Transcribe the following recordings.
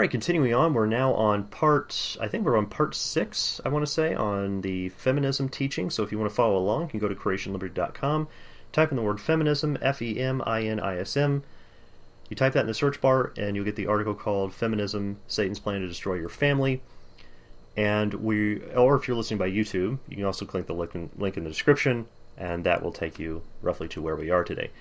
right, continuing on, we're now on I think we're on part 6, I want to say, on the feminism teaching. So if you want to follow along, you can go to creationliberty.com, type in the word feminism, Feminism. You type that in the search bar, and you'll get the article called Feminism, Satan's Plan to Destroy Your Family. And or if you're listening by YouTube, you can also click the link in the description, and that will take you roughly to where we are today.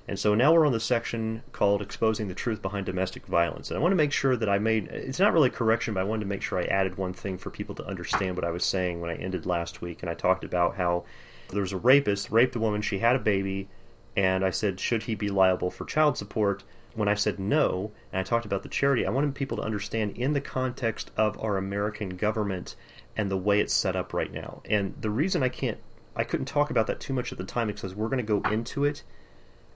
And so now we're on the section called Exposing the Truth Behind Domestic Violence. And I want to make sure that it's not really a correction, but I wanted to make sure I added one thing for people to understand what I was saying when I ended last week. And I talked about how there was a rapist, raped a woman, she had a baby, and I said, should he be liable for child support? When I said no, and I talked about the charity, I wanted people to understand in the context of our American government and the way it's set up right now. And the reason I couldn't talk about that too much at the time is because we're going to go into it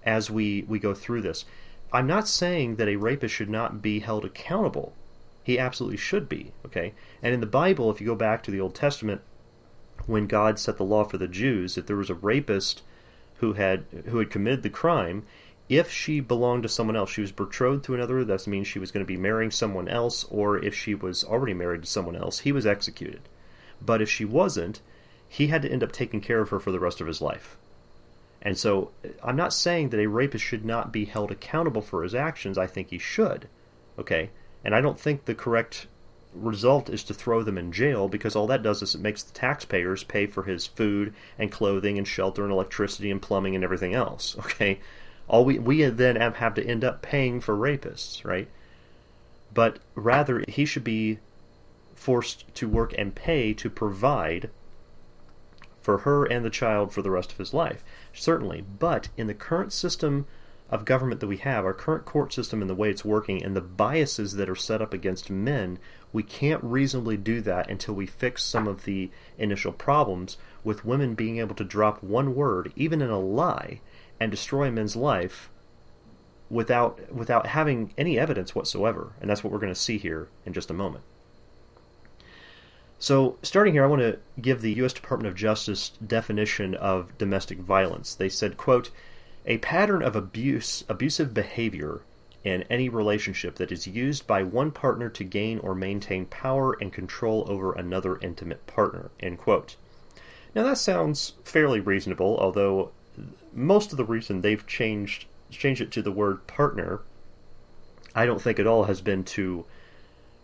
as we go through this. I'm not saying that a rapist should not be held accountable. He absolutely should be, okay? And in the Bible, if you go back to the Old Testament, when God set the law for the Jews, if there was a rapist who had committed the crime, if she belonged to someone else, she was betrothed to another, that means she was going to be marrying someone else, or if she was already married to someone else, he was executed. But if she wasn't, he had to end up taking care of her for the rest of his life. And so I'm not saying that a rapist should not be held accountable for his actions. I think he should, okay? And I don't think the correct result is to throw them in jail, because all that does is it makes the taxpayers pay for his food and clothing and shelter and electricity and plumbing and everything else, okay? All we then have to end up paying for rapists, right? But rather, he should be forced to work and pay to provide for her and the child for the rest of his life, certainly. But in the current system of government that we have, our current court system and the way it's working, and the biases that are set up against men, we can't reasonably do that until we fix some of the initial problems with women being able to drop one word, even in a lie, and destroy a man's life without having any evidence whatsoever. And that's what we're going to see here in just a moment. So, starting here, I want to give the U.S. Department of Justice definition of domestic violence. They said, quote, a pattern of abusive behavior in any relationship that is used by one partner to gain or maintain power and control over another intimate partner, end quote. Now, that sounds fairly reasonable, although most of the reason they've changed it to the word partner, I don't think at all has been to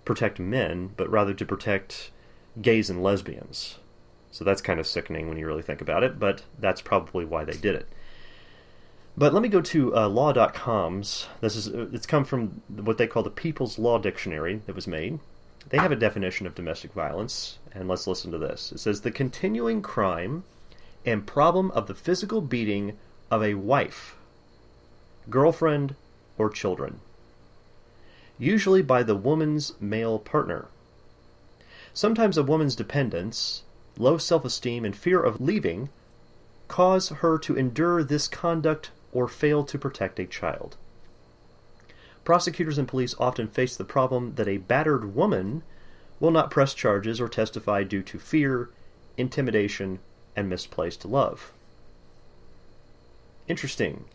protect men, but rather to protect gays and lesbians. So that's kind of sickening when you really think about it, but that's probably why they did it. But let me go to law.com's. It's come from what they call the People's Law Dictionary that was made. They have a definition of domestic violence, and let's listen to this. It says, the continuing crime and problem of the physical beating of a wife, girlfriend, or children, usually by the woman's male partner. Sometimes a woman's dependence, low self-esteem, and fear of leaving cause her to endure this conduct or fail to protect a child. Prosecutors and police often face the problem that a battered woman will not press charges or testify due to fear, intimidation, and misplaced love. Interesting.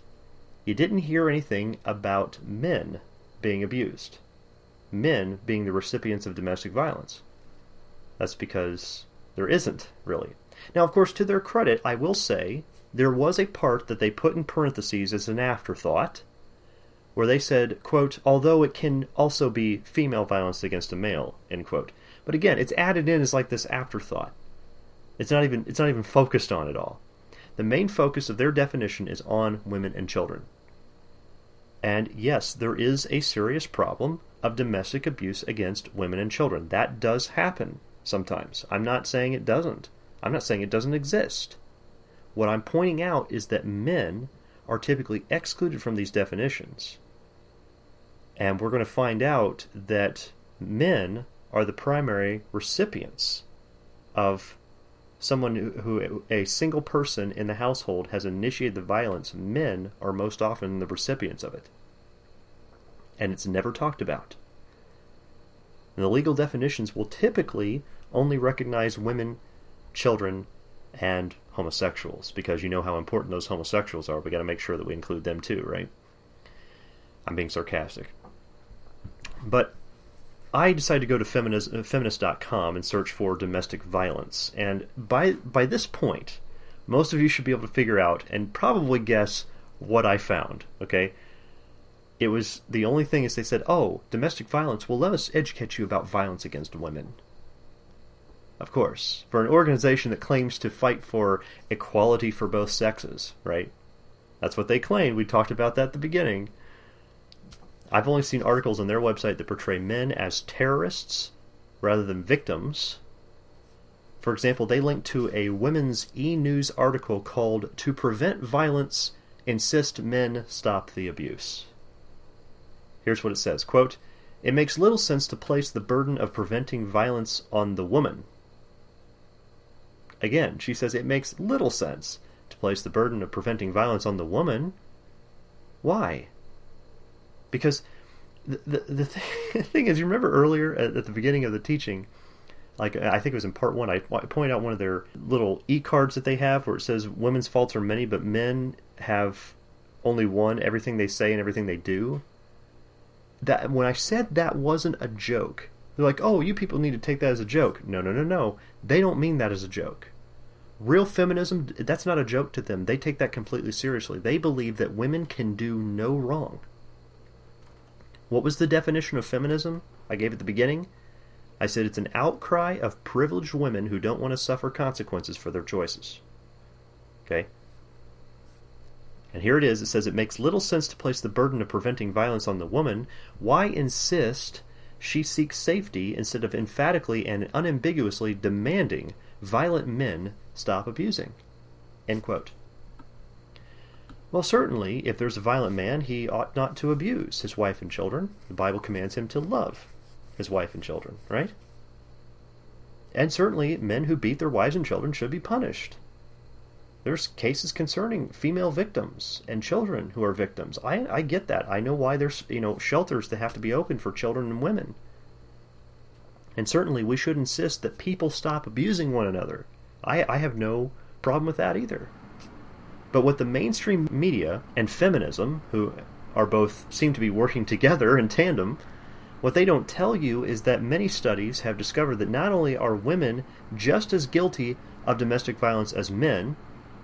You didn't hear anything about men being abused, men being the recipients of domestic violence. That's because there isn't, really. Now, of course, to their credit, I will say there was a part that they put in parentheses as an afterthought, where they said, quote, although it can also be female violence against a male, end quote. But again, it's added in as like this afterthought. It's not even focused on at all. The main focus of their definition is on women and children. And yes, there is a serious problem of domestic abuse against women and children. That does happen sometimes. I'm not saying it doesn't. I'm not saying it doesn't exist. What I'm pointing out is that men are typically excluded from these definitions. And we're going to find out that men are the primary recipients of someone who a single person in the household has initiated the violence. Men are most often the recipients of it. And it's never talked about. And the legal definitions will typically only recognize women, children, and homosexuals, because you know how important those homosexuals are. We got to make sure that we include them too, right? I'm being sarcastic. But I decided to go to feminist.com and search for domestic violence. And by this point, most of you should be able to figure out and probably guess what I found, okay? It was, the only thing is they said, oh, domestic violence, well, let us educate you about violence against women. Of course, for an organization that claims to fight for equality for both sexes, right? That's what they claim. We talked about that at the beginning. I've only seen articles on their website that portray men as terrorists rather than victims. For example, they link to a Women's E-News article called "To Prevent Violence, Insist Men Stop the Abuse." Here's what it says, quote, "It makes little sense to place the burden of preventing violence on the woman." Again, she says it makes little sense to place the burden of preventing violence on the woman. Why? Because the thing is, you remember earlier at the beginning of the teaching, like I think it was in part 1, I pointed out one of their little e-cards that they have where it says women's faults are many, but men have only one, everything they say and everything they do. That when I said that wasn't a joke, they're like, oh, you people need to take that as a joke. No. They don't mean that as a joke. Real feminism, that's not a joke to them. They take that completely seriously. They believe that women can do no wrong. What was the definition of feminism I gave at the beginning? I said it's an outcry of privileged women who don't want to suffer consequences for their choices. Okay? And here it is. It says it makes little sense to place the burden of preventing violence on the woman. Why insist she seeks safety instead of emphatically and unambiguously demanding violent men stop abusing? End quote. Well, certainly, if there's a violent man, he ought not to abuse his wife and children. The Bible commands him to love his wife and children, right? And certainly, men who beat their wives and children should be punished. There's cases concerning female victims and children who are victims. I get that. I know why there's shelters that have to be open for children and women. And certainly we should insist that people stop abusing one another. I have no problem with that either. But what the mainstream media and feminism, who are both seem to be working together in tandem, what they don't tell you is that many studies have discovered that not only are women just as guilty of domestic violence as men,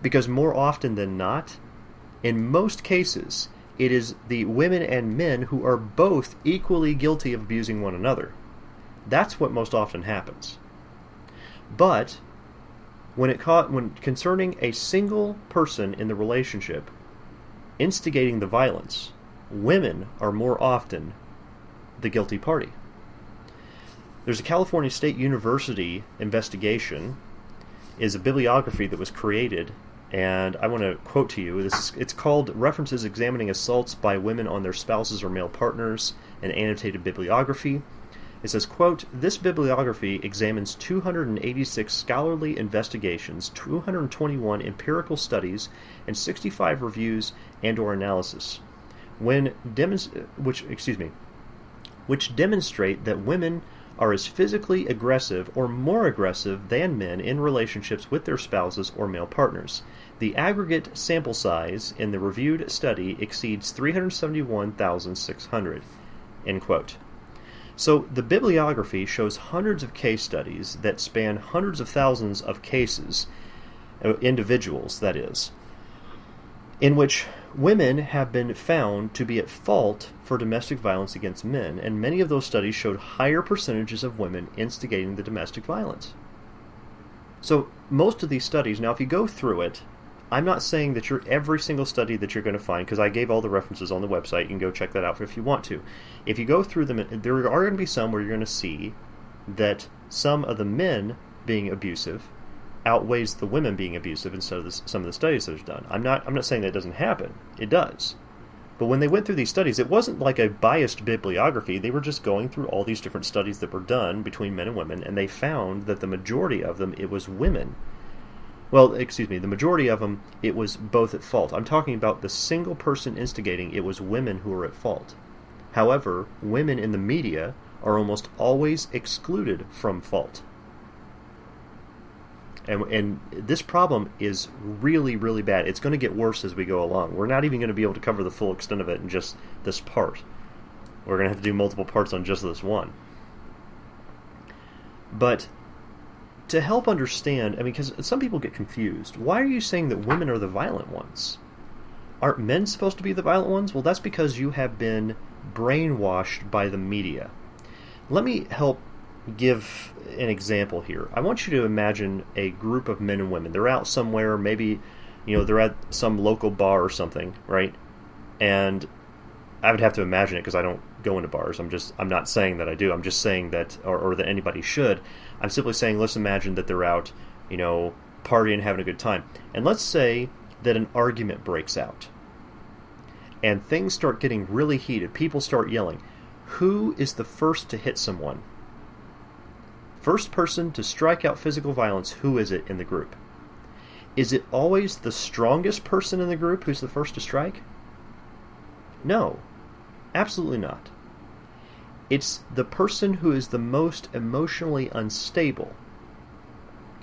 because more often than not, in most cases, it is the women and men who are both equally guilty of abusing one another. That's what most often happens. But when concerning a single person in the relationship instigating the violence, women are more often the guilty party. There's a California State University investigation, is a bibliography that was created, and I want to quote to you. It's called References Examining Assaults by Women on Their Spouses or Male Partners, an Annotated Bibliography. It says, quote, "This bibliography examines 286 scholarly investigations, 221 empirical studies, and 65 reviews and/or analysis, which demonstrate that women are as physically aggressive or more aggressive than men in relationships with their spouses or male partners. The aggregate sample size in the reviewed study exceeds 371,600, end quote. So the bibliography shows hundreds of case studies that span hundreds of thousands of cases, individuals that is, in which women have been found to be at fault for domestic violence against men, and many of those studies showed higher percentages of women instigating the domestic violence. So most of these studies, now if you go through it, I'm not saying that every single study that you're going to find, because I gave all the references on the website. You can go check that out if you want to. If you go through them, there are going to be some where you're going to see that some of the men being abusive outweighs the women being abusive in some of the studies that are done. I'm not saying that doesn't happen. It does. But when they went through these studies, it wasn't like a biased bibliography. They were just going through all these different studies that were done between men and women, and they found that the majority of them, it was women. Well, excuse me, the majority of them, it was both at fault. I'm talking about the single person instigating, it was women who were at fault. However, women in the media are almost always excluded from fault. And this problem is really, really bad. It's going to get worse as we go along. We're not even going to be able to cover the full extent of it in just this part. We're going to have to do multiple parts on just this one. But to help understand, I mean, because some people get confused. Why are you saying that women are the violent ones? Aren't men supposed to be the violent ones? Well, that's because you have been brainwashed by the media. Let me help give an example here. I want you to imagine a group of men and women. They're out somewhere, maybe, they're at some local bar or something, right? And I would have to imagine it because I don't go into bars. I'm not saying that I do. I'm just saying that, or that anybody should. I'm simply saying, let's imagine that they're out, partying, having a good time. And let's say that an argument breaks out. And things start getting really heated. People start yelling. Who is the first to hit someone? First person to strike out physical violence, who is it in the group? Is it always the strongest person in the group who's the first to strike? No, absolutely not. It's the person who is the most emotionally unstable.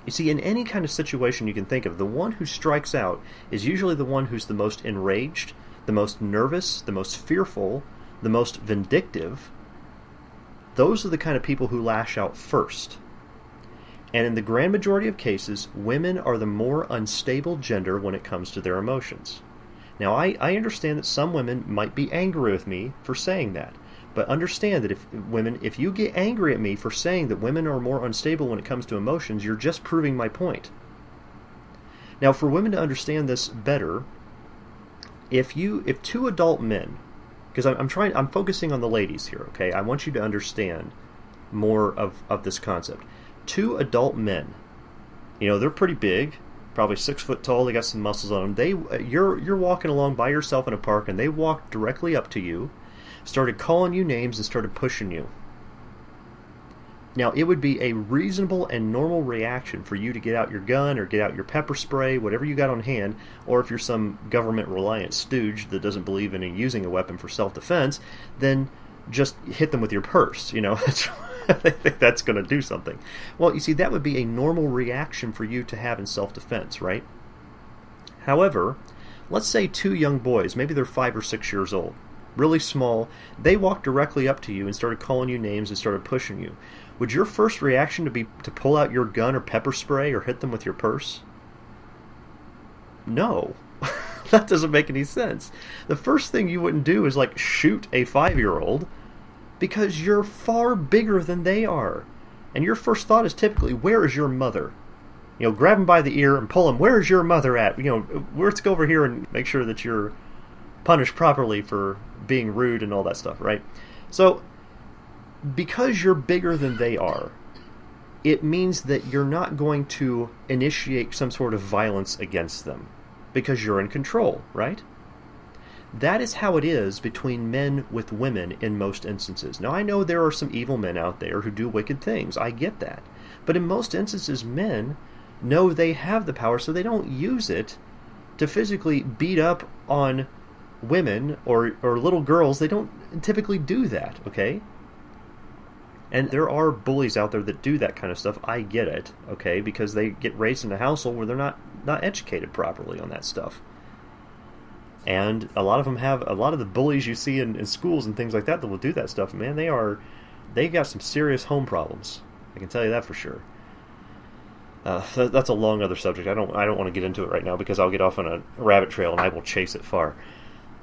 You see, in any kind of situation you can think of, the one who strikes out is usually the one who's the most enraged, the most nervous, the most fearful, the most vindictive. Those are the kind of people who lash out first. And in the grand majority of cases, women are the more unstable gender when it comes to their emotions. Now, I understand that some women might be angry with me for saying that. But understand that if you get angry at me for saying that women are more unstable when it comes to emotions, you're just proving my point. Now, for women to understand this better, if two adult men, because I'm focusing on the ladies here, okay? I want you to understand more of this concept. Two adult men, they're pretty big, probably 6 foot tall. They got some muscles on them. You're walking along by yourself in a park, and they walk directly up to you, started calling you names, and started pushing you. Now, it would be a reasonable and normal reaction for you to get out your gun or get out your pepper spray, whatever you got on hand, or if you're some government-reliant stooge that doesn't believe in using a weapon for self-defense, then just hit them with your purse. They think that's going to do something. Well, you see, that would be a normal reaction for you to have in self-defense, right? However, let's say two young boys, maybe they're 5 or 6 years old, really small, they walked directly up to you and started calling you names and started pushing you. Would your first reaction be to pull out your gun or pepper spray or hit them with your purse? No. That doesn't make any sense. The first thing you wouldn't do is shoot a 5-year-old because you're far bigger than they are. And your first thought is typically, where is your mother? Grab him by the ear and pull him, where is your mother at? Let's go over here and make sure that you're punished properly for being rude and all that stuff, right? So, because you're bigger than they are, it means that you're not going to initiate some sort of violence against them because you're in control, right? That is how it is between men with women in most instances. Now, I know there are some evil men out there who do wicked things. I get that. But in most instances, men know they have the power, so they don't use it to physically beat up on women or little girls. They don't typically do that, okay? And there are bullies out there that do that kind of stuff. I get it, okay, because they get raised in a household where they're not educated properly on that stuff. And a lot of the bullies you see in schools and things like that will do that stuff, man, they got some serious home problems. I can tell you that for sure. That's a long other subject. I don't want to get into it right now because I'll get off on a rabbit trail and I will chase it far.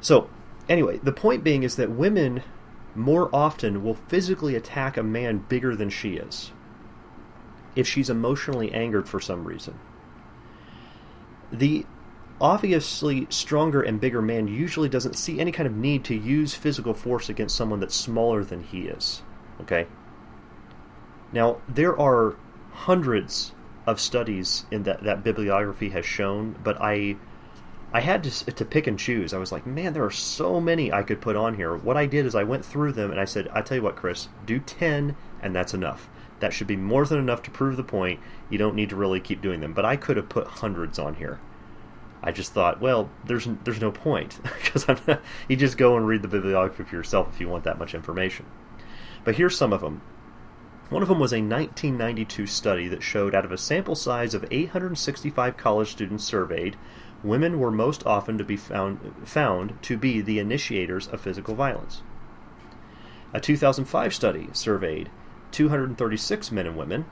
So, anyway, the point being is that women more often will physically attack a man bigger than she is if she's emotionally angered for some reason. The obviously stronger and bigger man usually doesn't see any kind of need to use physical force against someone that's smaller than he is. Okay? Now, there are hundreds of studies in that bibliography has shown, but I had to pick and choose. I was like, man, there are so many I could put on here. What I did is I went through them and I said, I tell you what, Chris, do 10 and that's enough. That should be more than enough to prove the point. You don't need to really keep doing them. But I could have put hundreds on here. I just thought, well, there's no point because you just go and read the bibliography for yourself if you want that much information. But here's some of them. One of them was a 1992 study that showed out of a sample size of 865 college students surveyed, women were most often to be found to be the initiators of physical violence. A 2005 study surveyed 236 men and women,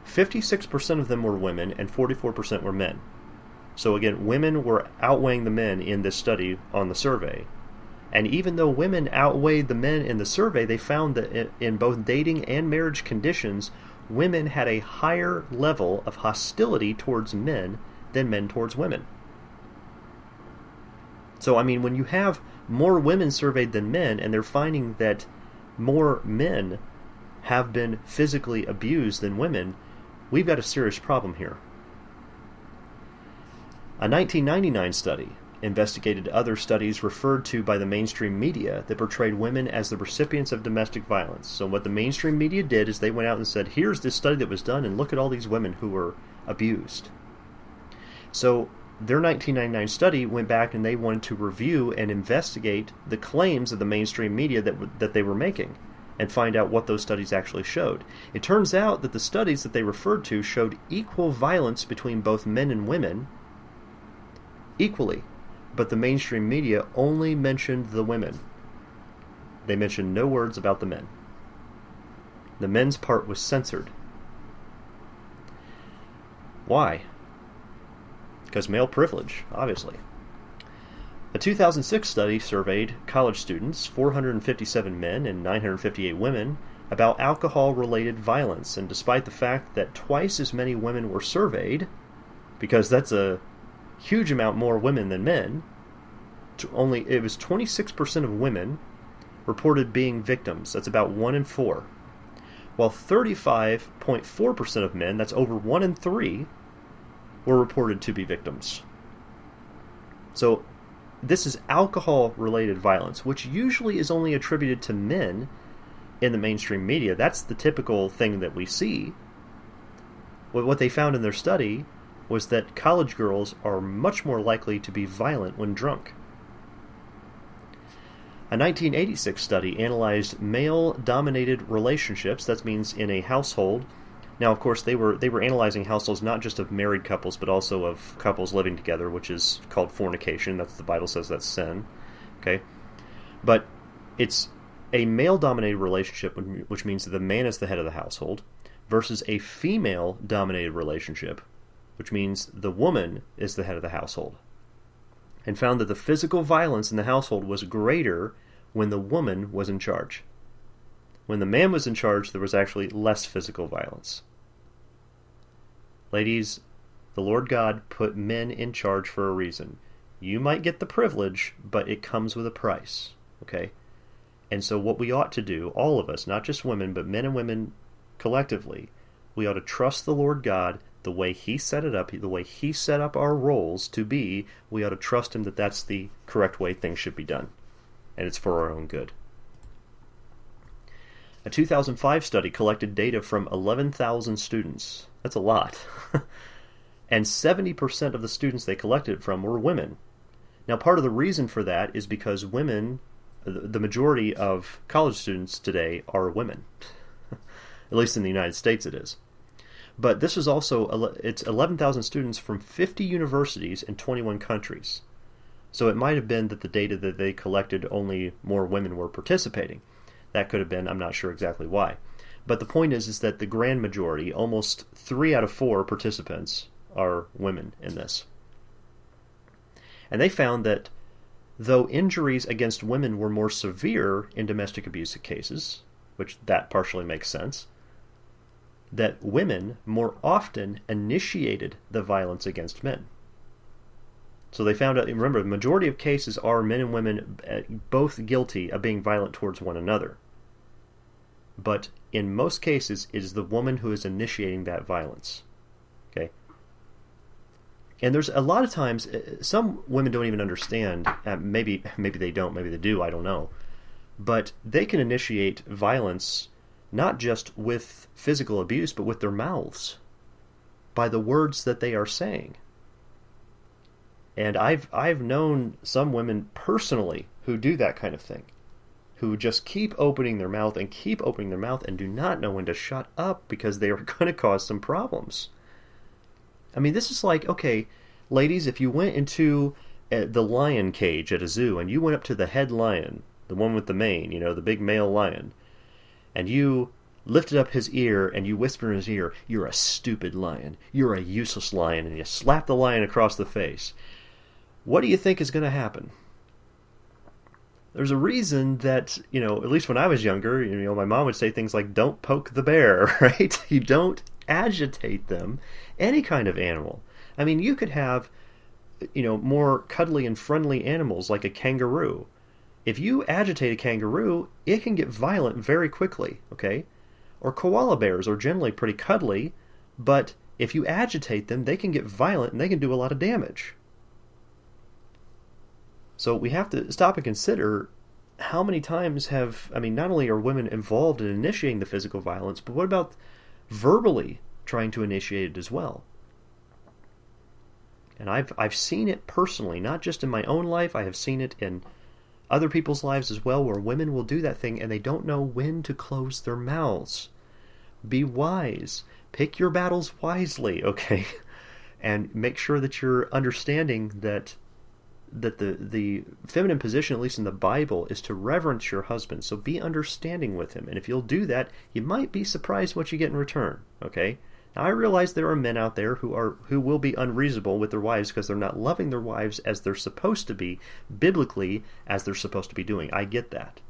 56% of them were women and 44% were men. So again, women were outweighing the men in this study on the survey. And even though women outweighed the men in the survey, they found that in both dating and marriage conditions, women had a higher level of hostility towards men than men towards women. So, I mean, when you have more women surveyed than men, and they're finding that more men have been physically abused than women, we've got a serious problem here. A 1999 study investigated other studies referred to by the mainstream media that portrayed women as the recipients of domestic violence. So what the mainstream media did is they went out and said, here's this study that was done, and look at all these women who were abused. So their 1999 study went back and they wanted to review and investigate the claims of the mainstream media that they were making and find out what those studies actually showed. It turns out that the studies that they referred to showed equal violence between both men and women equally, but the mainstream media only mentioned the women. They mentioned no words about the men. The men's part was censored. Why? Because male privilege, obviously. A 2006 study surveyed college students, 457 men and 958 women, about alcohol-related violence, and despite the fact that twice as many women were surveyed, because that's a huge amount more women than men, it was 26% of women reported being victims. That's about 1 in 4. While 35.4% of men, that's over 1 in 3, were reported to be victims. So this is alcohol-related violence, which usually is only attributed to men in the mainstream media. That's the typical thing that we see. What they found in their study was that college girls are much more likely to be violent when drunk. A 1986 study analyzed male-dominated relationships. That means in a household. Now, of course, they were analyzing households not just of married couples, but also of couples living together, which is called fornication. That's the Bible says that's sin. Okay, but it's a male-dominated relationship, which means that the man is the head of the household, versus a female-dominated relationship, which means the woman is the head of the household, and found that the physical violence in the household was greater when the woman was in charge. When the man was in charge, there was actually less physical violence. Ladies, the Lord God put men in charge for a reason. You might get the privilege, but it comes with a price, okay? And so what we ought to do, all of us, not just women, but men and women collectively, we ought to trust the Lord God the way He set it up, the way He set up our roles to be. We ought to trust Him that that's the correct way things should be done, and it's for our own good. A 2005 study collected data from 11,000 students. That's a lot. And 70% of the students they collected it from were women. Now, part of the reason for that is because women, the majority of college students today are women. At least in the United States it is. But this is also, it's 11,000 students from 50 universities in 21 countries. So it might have been that the data that they collected, only more women were participating. That could have been, I'm not sure exactly why. But the point is that the grand majority, almost 3 out of 4 participants, are women in this. And they found that though injuries against women were more severe in domestic abuse cases, which that partially makes sense, that women more often initiated the violence against men. So they found out, remember, the majority of cases are men and women both guilty of being violent towards one another. But in most cases, it is the woman who is initiating that violence. Okay? And there's a lot of times, some women don't even understand, maybe they don't, maybe they do, I don't know. But they can initiate violence not just with physical abuse, but with their mouths, by the words that they are saying. And I've known some women personally who do that kind of thing, who just keep opening their mouth and keep opening their mouth and do not know when to shut up because they are going to cause some problems. I mean, this is like, okay, ladies, if you went into the lion cage at a zoo and you went up to the head lion, the one with the mane, the big male lion, and you lifted up his ear and you whisper in his ear, "You're a stupid lion. You're a useless lion," and you slap the lion across the face, what do you think is going to happen? There's a reason that, at least when I was younger, my mom would say things like, "Don't poke the bear," right? You don't agitate them. Any kind of animal. I mean, you could have, more cuddly and friendly animals like a kangaroo. If you agitate a kangaroo, it can get violent very quickly, okay? Or koala bears are generally pretty cuddly, but if you agitate them, they can get violent and they can do a lot of damage. So we have to stop and consider how many times not only are women involved in initiating the physical violence, but what about verbally trying to initiate it as well? And I've seen it personally, not just in my own life, I have seen it in other people's lives as well, where women will do that thing and they don't know when to close their mouths. Be wise. Pick your battles wisely, okay? And make sure that you're understanding that the feminine position, at least in the Bible, is to reverence your husband. So be understanding with him. And if you'll do that, you might be surprised what you get in return, okay? Now, I realize there are men out there who will be unreasonable with their wives because they're not loving their wives as they're supposed to be, biblically, as they're supposed to be doing. I get that.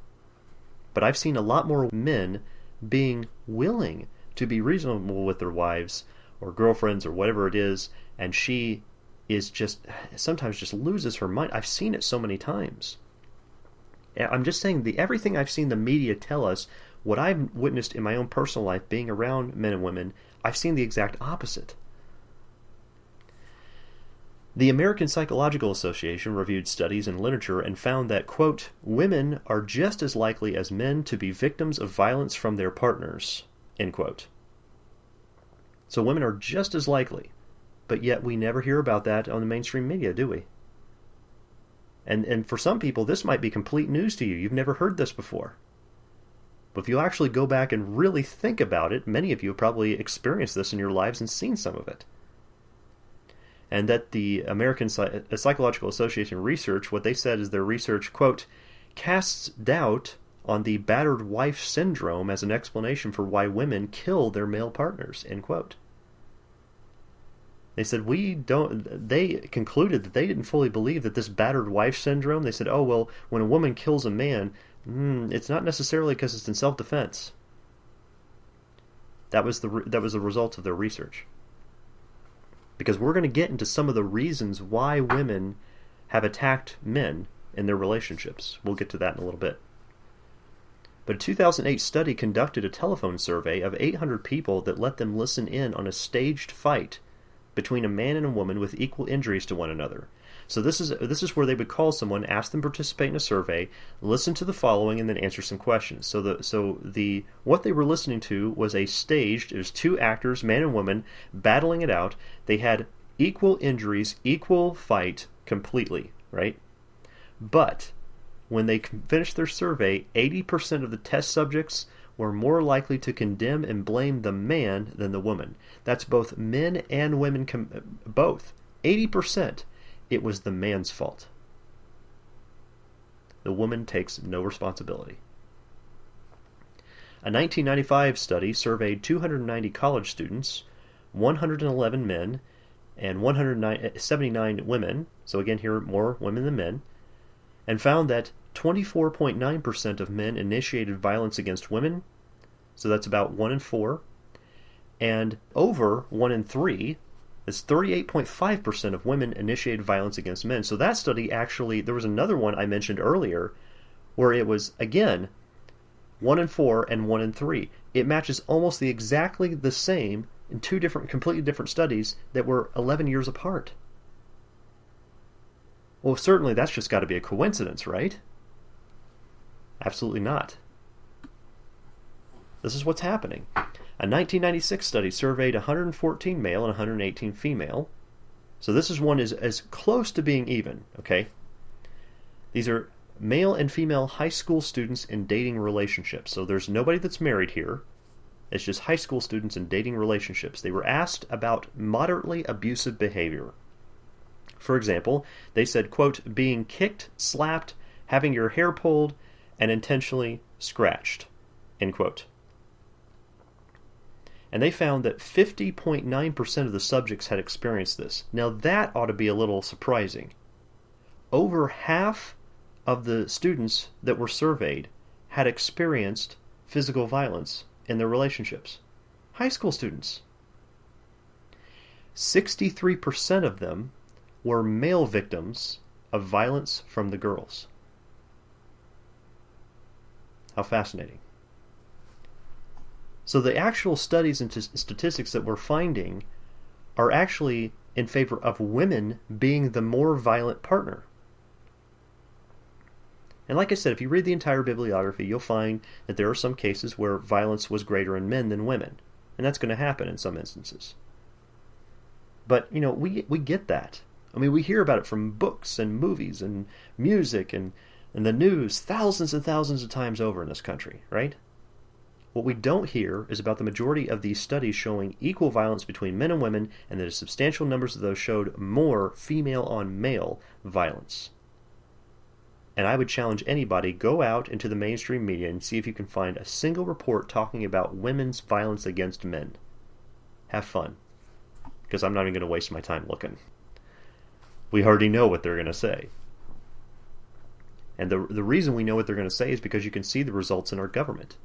But I've seen a lot more men being willing to be reasonable with their wives or girlfriends or whatever it is, and she is sometimes just loses her mind. I've seen it so many times. I'm just saying, everything I've seen the media tell us, what I've witnessed in my own personal life being around men and women, I've seen the exact opposite. The American Psychological Association reviewed studies and literature and found that, quote, "women are just as likely as men to be victims of violence from their partners," end quote. So women are just as likely, but yet we never hear about that on the mainstream media, do we? And for some people, this might be complete news to you. You've never heard this before. But if you actually go back and really think about it, many of you have probably experienced this in your lives and seen some of it. And that the American Psychological Association research, what they said is their research, quote, "casts doubt on the battered wife syndrome as an explanation for why women kill their male partners," end quote. They said they concluded that they didn't fully believe that this battered wife syndrome, they said, oh, well, when a woman kills a man, it's not necessarily because it's in self-defense. That was the result of their research. Because we're going to get into some of the reasons why women have attacked men in their relationships. We'll get to that in a little bit. But a 2008 study conducted a telephone survey of 800 people that let them listen in on a staged fight between a man and a woman with equal injuries to one another. So this is where they would call someone, ask them to participate in a survey, listen to the following, and then answer some questions. So what they were listening to was it was two actors, man and woman, battling it out. They had equal injuries, equal fight completely, right? But when they finished their survey, 80% of the test subjects were more likely to condemn and blame the man than the woman. That's both men and women, both. 80%. It was the man's fault. The woman takes no responsibility. A 1995 study surveyed 290 college students, 111 men, and 179 women, so again here more women than men, and found that 24.9% of men initiated violence against women, so that's about 1 in 4, and over 1 in 3, that's 38.5% of women initiated violence against men. So that study actually, there was another one I mentioned earlier, where it was, again, 1 in 4 and 1 in 3. It matches almost exactly the same in two completely different studies that were 11 years apart. Well, certainly that's just got to be a coincidence, right? Absolutely not. This is what's happening. A 1996 study surveyed 114 male and 118 female. So this one is as close to being even, okay? These are male and female high school students in dating relationships. So there's nobody that's married here. It's just high school students in dating relationships. They were asked about moderately abusive behavior. For example, they said, quote, being kicked, slapped, having your hair pulled, and intentionally scratched, end quote. And they found that 50.9% of the subjects had experienced this. Now that ought to be a little surprising. Over half of the students that were surveyed had experienced physical violence in their relationships. High school students. 63% of them were male victims of violence from the girls. How fascinating. So the actual studies and statistics that we're finding are actually in favor of women being the more violent partner. And like I said, if you read the entire bibliography, you'll find that there are some cases where violence was greater in men than women. And that's going to happen in some instances. But, we get that. I mean, we hear about it from books and movies and music and the news thousands and thousands of times over in this country, right? What we don't hear is about the majority of these studies showing equal violence between men and women, and that substantial numbers of those showed more female on male violence. And I would challenge anybody, go out into the mainstream media and see if you can find a single report talking about women's violence against men. Have fun. Because I'm not even going to waste my time looking. We already know what they're going to say. And the reason we know what they're going to say is because you can see the results in our government.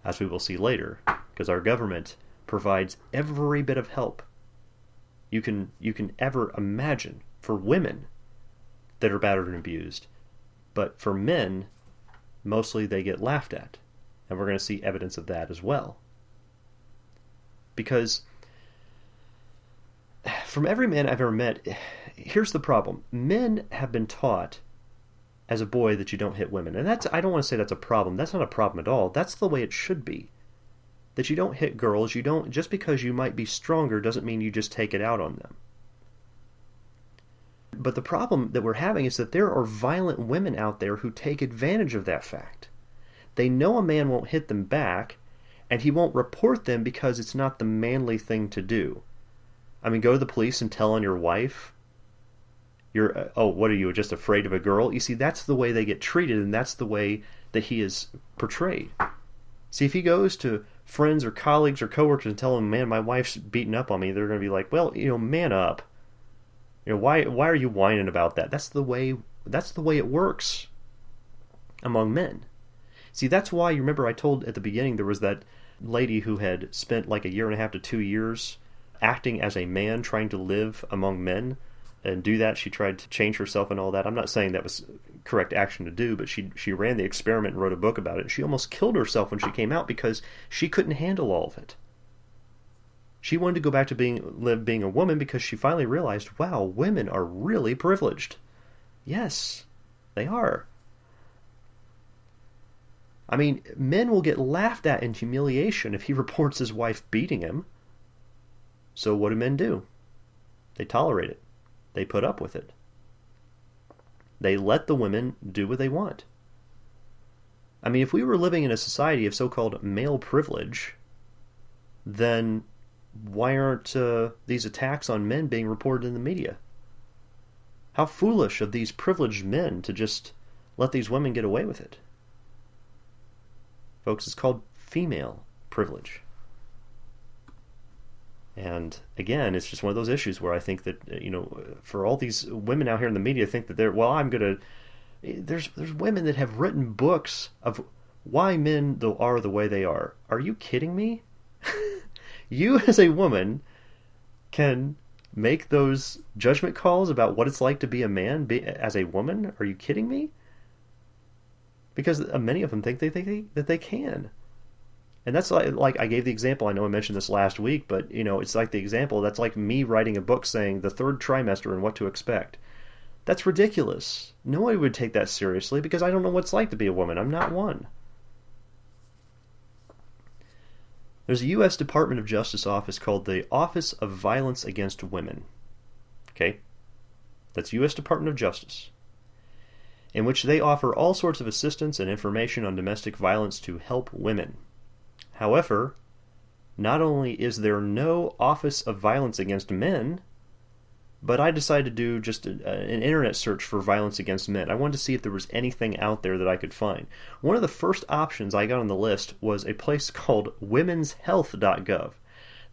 As we will see later. Because our government provides every bit of help you can ever imagine for women that are battered and abused. But for men, mostly they get laughed at. And we're going to see evidence of that as well. Because from every man I've ever met, here's the problem. Men have been taught as a boy that you don't hit women. And I don't want to say that's a problem. That's not a problem at all. That's the way it should be. That you don't hit girls. Just because you might be stronger doesn't mean you just take it out on them. But the problem that we're having is that there are violent women out there who take advantage of that fact. They know a man won't hit them back, and he won't report them because it's not the manly thing to do. I mean, go to the police and tell on your wife. What are you, just afraid of a girl? You see, that's the way they get treated, and that's the way that he is portrayed. See, if he goes to friends or colleagues or coworkers and tell them, man, my wife's beating up on me, they're going to be like, well, man up. Why are you whining about that? That's the way it works among men. See, that's why, you remember I told at the beginning there was that lady who had spent like 1.5 to 2 years acting as a man, trying to live among men and do that. She tried to change herself and all that. I'm not saying that was correct action to do, but she ran the experiment and wrote a book about it. She almost killed herself when she came out because she couldn't handle all of it. She wanted to go back to being a woman because she finally realized, wow, women are really privileged. Yes, they are. I mean, men will get laughed at in humiliation if he reports his wife beating him. So what do men do? They tolerate it. They put up with it. They let the women do what they want. I mean, if we were living in a society of so-called male privilege, then why aren't these attacks on men being reported in the media? How foolish of these privileged men to just let these women get away with it. Folks, it's called female privilege. And again, it's just one of those issues where I think that, for all these women out here in the media think that there's women that have written books of why men are the way they are. Are you kidding me? You as a woman can make those judgment calls about what it's like to be a man as a woman? Are you kidding me? Because many of them think that they can. And that's like I gave the example, I know I mentioned this last week, but it's like the example, that's like me writing a book saying the third trimester and what to expect. That's ridiculous. Nobody would take that seriously because I don't know what it's like to be a woman. I'm not one. There's a U.S. Department of Justice office called the Office of Violence Against Women. Okay? That's U.S. Department of Justice, in which they offer all sorts of assistance and information on domestic violence to help women. However, not only is there no Office of Violence Against Men, but I decided to do just an internet search for violence against men. I wanted to see if there was anything out there that I could find. One of the first options I got on the list was a place called womenshealth.gov.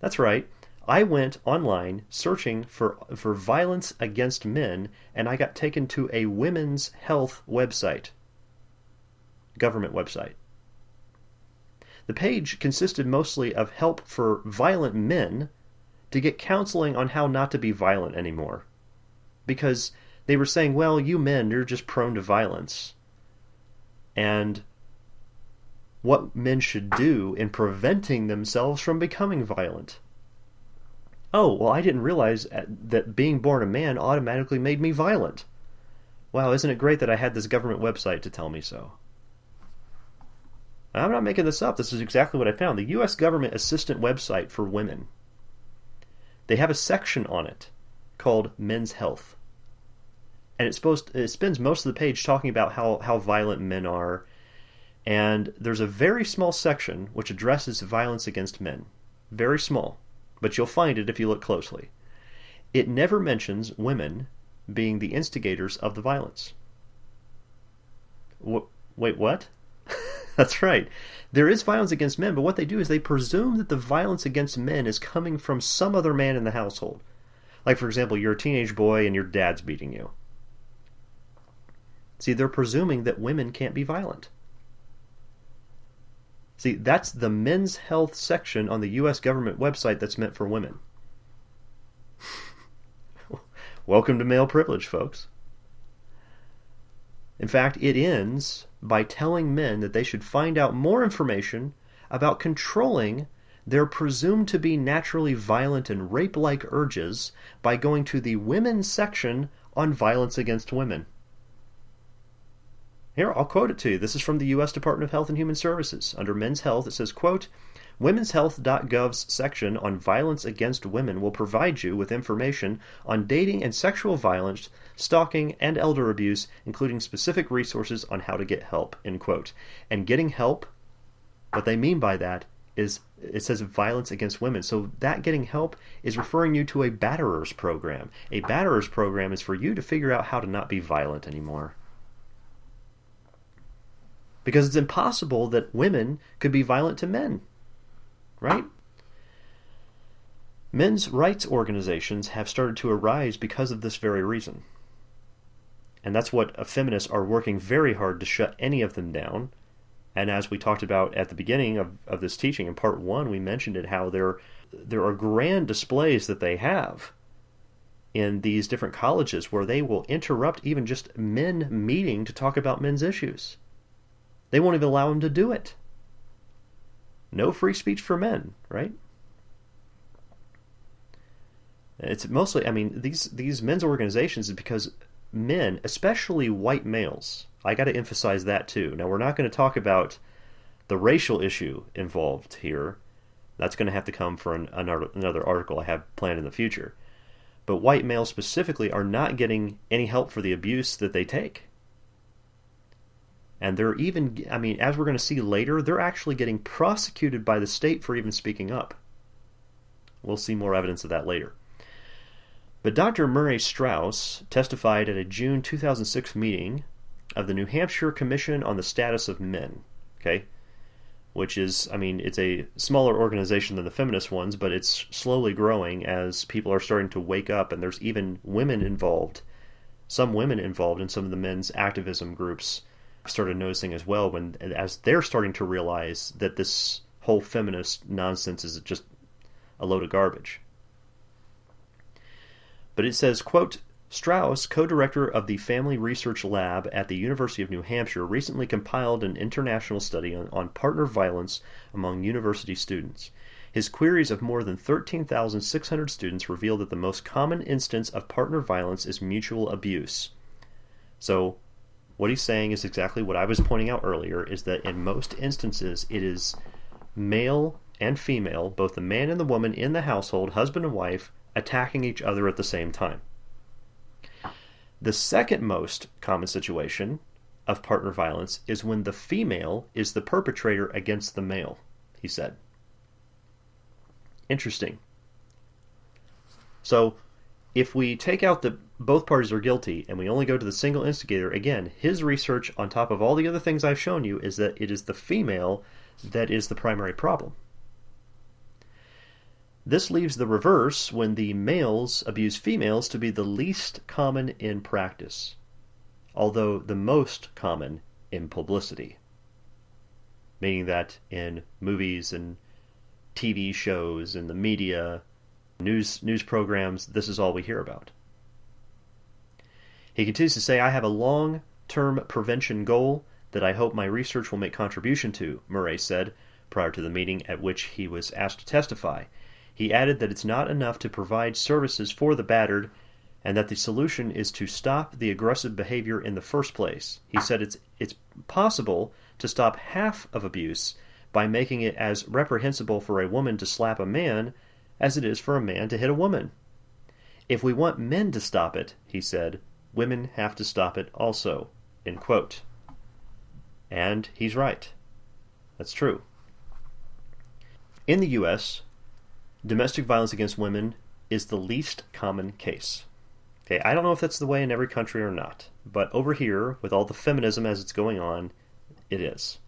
That's right. I went online searching for violence against men, and I got taken to a women's health website, government website. The page consisted mostly of help for violent men to get counseling on how not to be violent anymore. Because they were saying, well, you men, you're just prone to violence. And what men should do in preventing themselves from becoming violent. Oh, well, I didn't realize that being born a man automatically made me violent. Wow, isn't it great that I had this government website to tell me so? I'm not making this up. This is exactly what I found. The U.S. government assistant website for women. They have a section on it called Men's Health. And it spends most of the page talking about how violent men are. And there's a very small section which addresses violence against men. Very small. But you'll find it if you look closely. It never mentions women being the instigators of the violence. Wait, what? That's right. There is violence against men, but what they do is they presume that the violence against men is coming from some other man in the household. Like, for example, you're a teenage boy and your dad's beating you. See, they're presuming that women can't be violent. See, that's the men's health section on the U.S. government website that's meant for women. Welcome to male privilege, folks. In fact, it ends by telling men that they should find out more information about controlling their presumed to be naturally violent and rape-like urges by going to the women's section on violence against women. Here, I'll quote it to you. This is from the U.S. Department of Health and Human Services. Under Men's Health, it says, quote, womenshealth.gov's section on violence against women will provide you with information on dating and sexual violence, stalking, and elder abuse, including specific resources on how to get help, end quote. And getting help, what they mean by that is, it says violence against women. So that getting help is referring you to a batterers program. A batterers program is for you to figure out how to not be violent anymore. Because it's impossible that women could be violent to men, right? Men's rights organizations have started to arise because of this very reason. And that's what feminists are working very hard to shut any of them down. And as we talked about at the beginning of this teaching, in part 1, we mentioned it, how there are grand displays that they have in these different colleges where they will interrupt even just men meeting to talk about men's issues. They won't even allow them to do it. No free speech for men, right? It's mostly, these men's organizations is because men, especially white males, I got to emphasize that too. Now, we're not going to talk about the racial issue involved here. That's going to have to come for another article I have planned in the future. But white males specifically are not getting any help for the abuse that they take. And they're even, as we're going to see later, they're actually getting prosecuted by the state for even speaking up. We'll see more evidence of that later. But Dr. Murray Strauss testified at a June 2006 meeting of the New Hampshire Commission on the Status of Men, okay? Which is, it's a smaller organization than the feminist ones, but it's slowly growing as people are starting to wake up, and there's even women involved, some women involved in some of the men's activism groups. Started noticing as well as they're starting to realize that this whole feminist nonsense is just a load of garbage. But it says, quote, Strauss, co-director of the Family Research Lab at the University of New Hampshire, recently compiled an international study on partner violence among university students. His queries of more than 13,600 students revealed that the most common instance of partner violence is mutual abuse. So, what he's saying is exactly what I was pointing out earlier, is that in most instances it is male and female, both the man and the woman in the household, husband and wife, attacking each other at the same time. The second most common situation of partner violence is when the female is the perpetrator against the male, he said. Interesting. So, if we take out that both parties are guilty and we only go to the single instigator, again, his research on top of all the other things I've shown you is that it is the female that is the primary problem. This leaves the reverse when the males abuse females to be the least common in practice, although the most common in publicity. Meaning that in movies and TV shows and the media, news programs, this is all we hear about. He continues to say, I have a long-term prevention goal that I hope my research will make contribution to, Murray said prior to the meeting at which he was asked to testify. He added that it's not enough to provide services for the battered and that the solution is to stop the aggressive behavior in the first place. He said it's possible to stop half of abuse by making it as reprehensible for a woman to slap a man as it is for a man to hit a woman. If we want men to stop it, he said, women have to stop it also, end quote. And he's right. That's true. In the U.S., domestic violence against women is the least common case. Okay, I don't know if that's the way in every country or not, but over here, with all the feminism as it's going on, it is.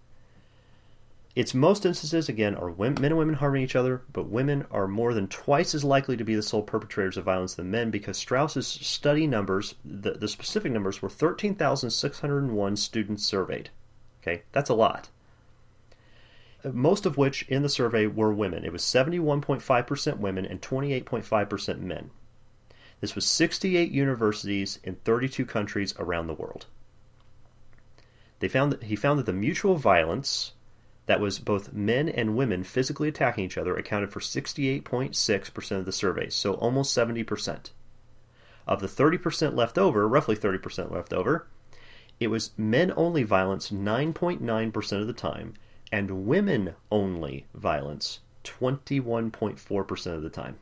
Its most instances, again, are men and women harming each other, but women are more than twice as likely to be the sole perpetrators of violence than men because Strauss's study numbers, the specific numbers, were 13,601 students surveyed. Okay, that's a lot. Most of which in the survey were women. It was 71.5% women and 28.5% men. This was 68 universities in 32 countries around the world. He found that the mutual violence that was both men and women physically attacking each other accounted for 68.6% of the surveys, so almost 70%. Of the 30% left over, roughly 30% left over, it was men-only violence 9.9% of the time, and women-only violence 21.4% of the time.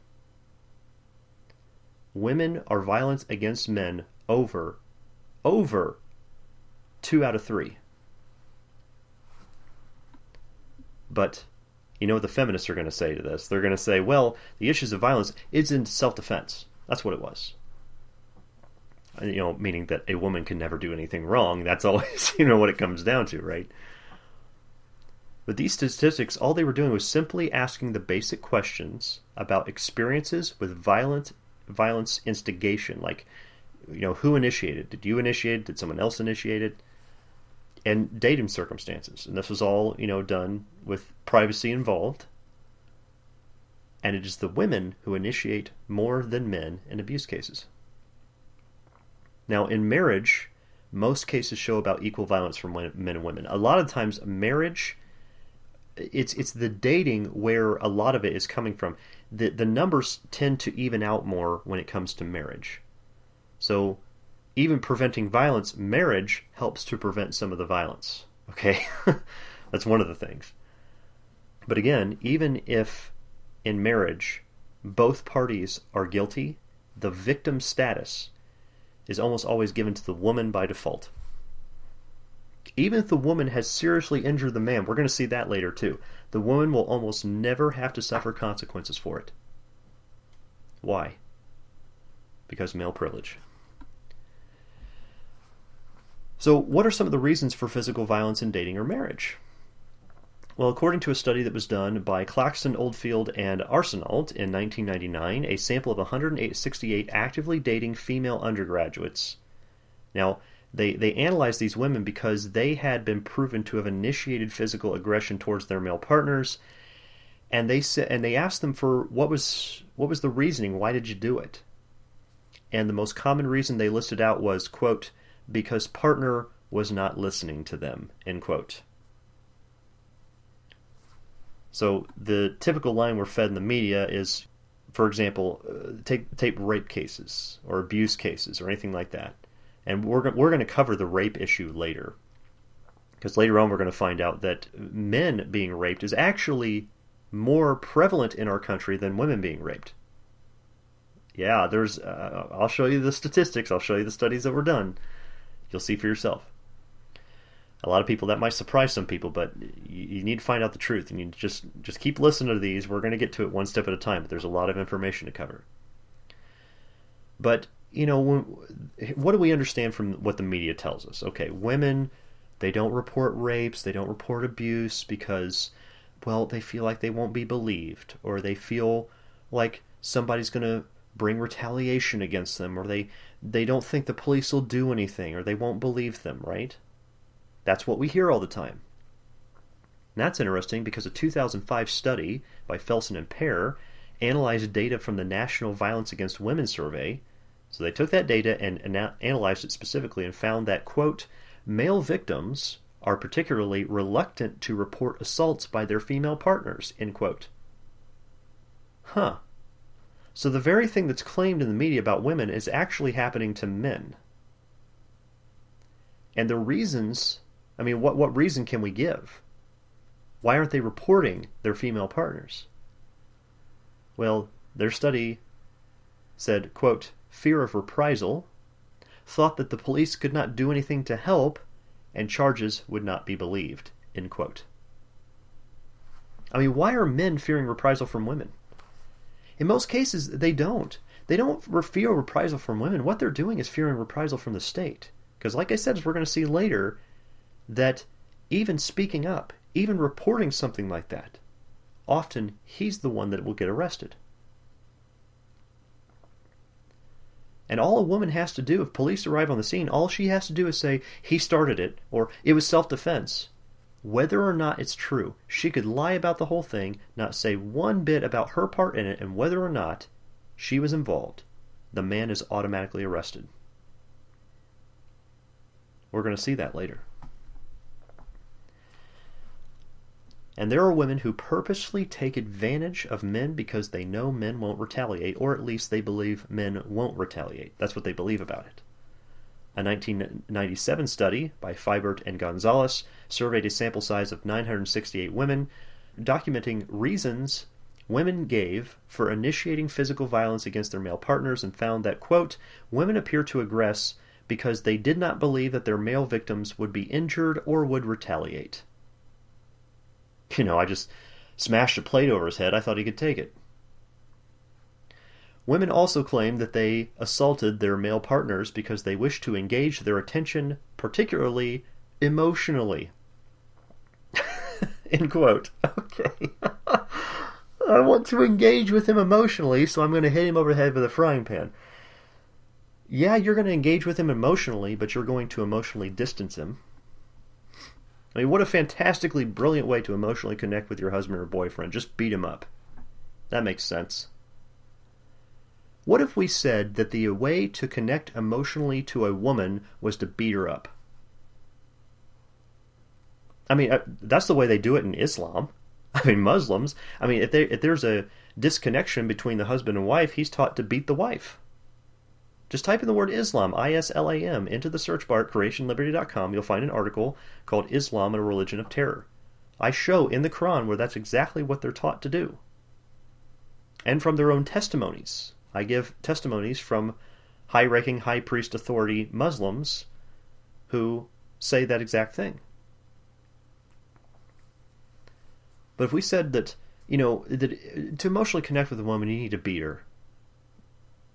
Women are violent against men over 2 out of 3. But you know what the feminists are going to say to this? They're going to say, well, the issues of violence is in self-defense. That's what it was. Meaning that a woman can never do anything wrong. That's always, what it comes down to, right? But these statistics, all they were doing was simply asking the basic questions about experiences with violence instigation, like, who initiated? Did you initiate it? Did someone else initiate it? And dating circumstances. And this was all, done with privacy involved. And it is the women who initiate more than men in abuse cases. Now, in marriage, most cases show about equal violence from men and women. A lot of times, marriage, it's the dating where a lot of it is coming from. The numbers tend to even out more when it comes to marriage. So, even preventing violence, marriage helps to prevent some of the violence. Okay? That's one of the things. But again, even if in marriage both parties are guilty, the victim status is almost always given to the woman by default. Even if the woman has seriously injured the man, we're going to see that later too, the woman will almost never have to suffer consequences for it. Why? Because male privilege. So what are some of the reasons for physical violence in dating or marriage? Well, according to a study that was done by Claxton, Oldfield, and Arsenault in 1999, a sample of 168 actively dating female undergraduates. Now, they analyzed these women because they had been proven to have initiated physical aggression towards their male partners, and they asked them for what was the reasoning, why did you do it? And the most common reason they listed out was, quote, because partner was not listening to them, end quote. So the typical line we're fed in the media is, for example, take rape cases or abuse cases or anything like that. And we're going to cover the rape issue later. Because later on we're going to find out that men being raped is actually more prevalent in our country than women being raped. Yeah, there's. I'll show you the statistics. I'll show you the studies that were done. You'll see for yourself. A lot of people, that might surprise some people, but you need to find out the truth. And you just keep listening to these. We're going to get to it one step at a time, but there's a lot of information to cover. But, what do we understand from what the media tells us? Okay, women, they don't report rapes, they don't report abuse because, well, they feel like they won't be believed, or they feel like somebody's going to bring retaliation against them, or they don't think the police will do anything, or they won't believe them, right? That's what we hear all the time. And that's interesting because a 2005 study by Felsen and Pear analyzed data from the National Violence Against Women Survey. So they took that data and analyzed it specifically and found that, quote, male victims are particularly reluctant to report assaults by their female partners, end quote. Huh. So the very thing that's claimed in the media about women is actually happening to men. And the reasons, I mean, what reason can we give? Why aren't they reporting their female partners? Well, their study said, quote, fear of reprisal, thought that the police could not do anything to help, and charges would not be believed, end quote. I mean, why are men fearing reprisal from women? In most cases, they don't. They don't fear reprisal from women. What they're doing is fearing reprisal from the state. Because like I said, as we're going to see later, that even speaking up, even reporting something like that, often he's the one that will get arrested. And all a woman has to do, if police arrive on the scene, all she has to do is say, he started it, or it was self-defense. Whether or not it's true, she could lie about the whole thing, not say one bit about her part in it, and whether or not she was involved, the man is automatically arrested. We're going to see that later. And there are women who purposefully take advantage of men because they know men won't retaliate, or at least they believe men won't retaliate. That's what they believe about it. A 1997 study by Fibert and Gonzalez surveyed a sample size of 968 women, documenting reasons women gave for initiating physical violence against their male partners, and found that, quote, women appear to aggress because they did not believe that their male victims would be injured or would retaliate. You know, I just smashed a plate over his head. I thought he could take it. Women also claim that they assaulted their male partners because they wished to engage their attention, particularly emotionally. End quote. Okay. I want to engage with him emotionally, so I'm going to hit him over the head with a frying pan. Yeah, you're going to engage with him emotionally, but you're going to emotionally distance him. I mean, what a fantastically brilliant way to emotionally connect with your husband or boyfriend. Just beat him up. That makes sense. What if we said that the way to connect emotionally to a woman was to beat her up? I mean, that's the way they do it in Islam. I mean, Muslims, I mean, if there's a disconnection between the husband and wife, he's taught to beat the wife. Just type in the word Islam, I-S-L-A-M, into the search bar at creationliberty.com. You'll find an article called Islam, a Religion of Terror. I show in the Quran where that's exactly what they're taught to do. And from their own testimonies. I give testimonies from high-ranking, high priest authority Muslims who say that exact thing. But if we said that, you know, that to emotionally connect with a woman, you need to beat her,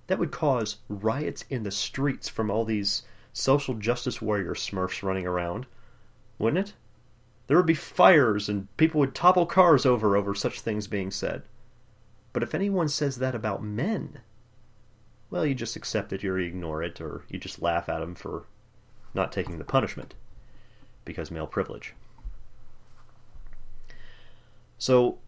that would cause riots in the streets from all these social justice warrior smurfs running around, wouldn't it? There would be fires and people would topple cars over such things being said. But if anyone says that about men, well, you just accept it or you ignore it, or you just laugh at them for not taking the punishment, because male privilege. So,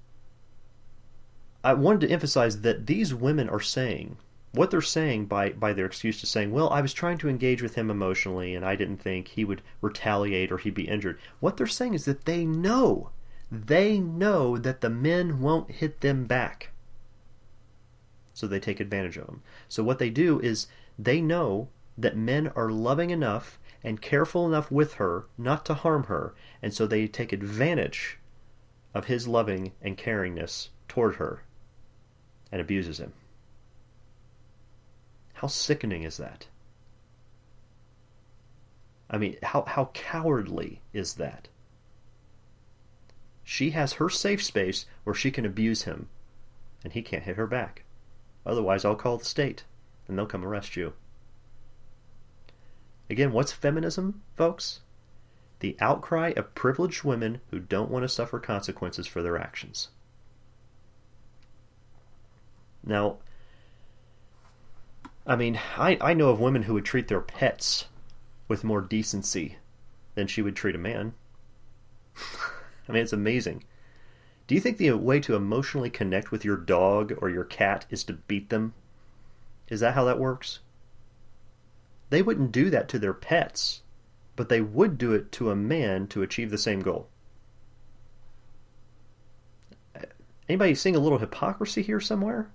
I wanted to emphasize that these women are saying, what they're saying by their excuse to saying, well, I was trying to engage with him emotionally and I didn't think he would retaliate or he'd be injured. What they're saying is that they know that the men won't hit them back. So they take advantage of them. So what they do is they know that men are loving enough and careful enough with her not to harm her, and so they take advantage of his loving and caringness toward her and abuses him. How sickening is that? I mean, how cowardly is that? She has her safe space where she can abuse him, and he can't hit her back. Otherwise, I'll call the state, and they'll come arrest you. Again, what's feminism, folks? The outcry of privileged women who don't want to suffer consequences for their actions. Now, I mean, I know of women who would treat their pets with more decency than she would treat a man. I mean, it's amazing. Do you think the way to emotionally connect with your dog or your cat is to beat them? Is that how that works? They wouldn't do that to their pets, but they would do it to a man to achieve the same goal. Anybody seeing a little hypocrisy here somewhere?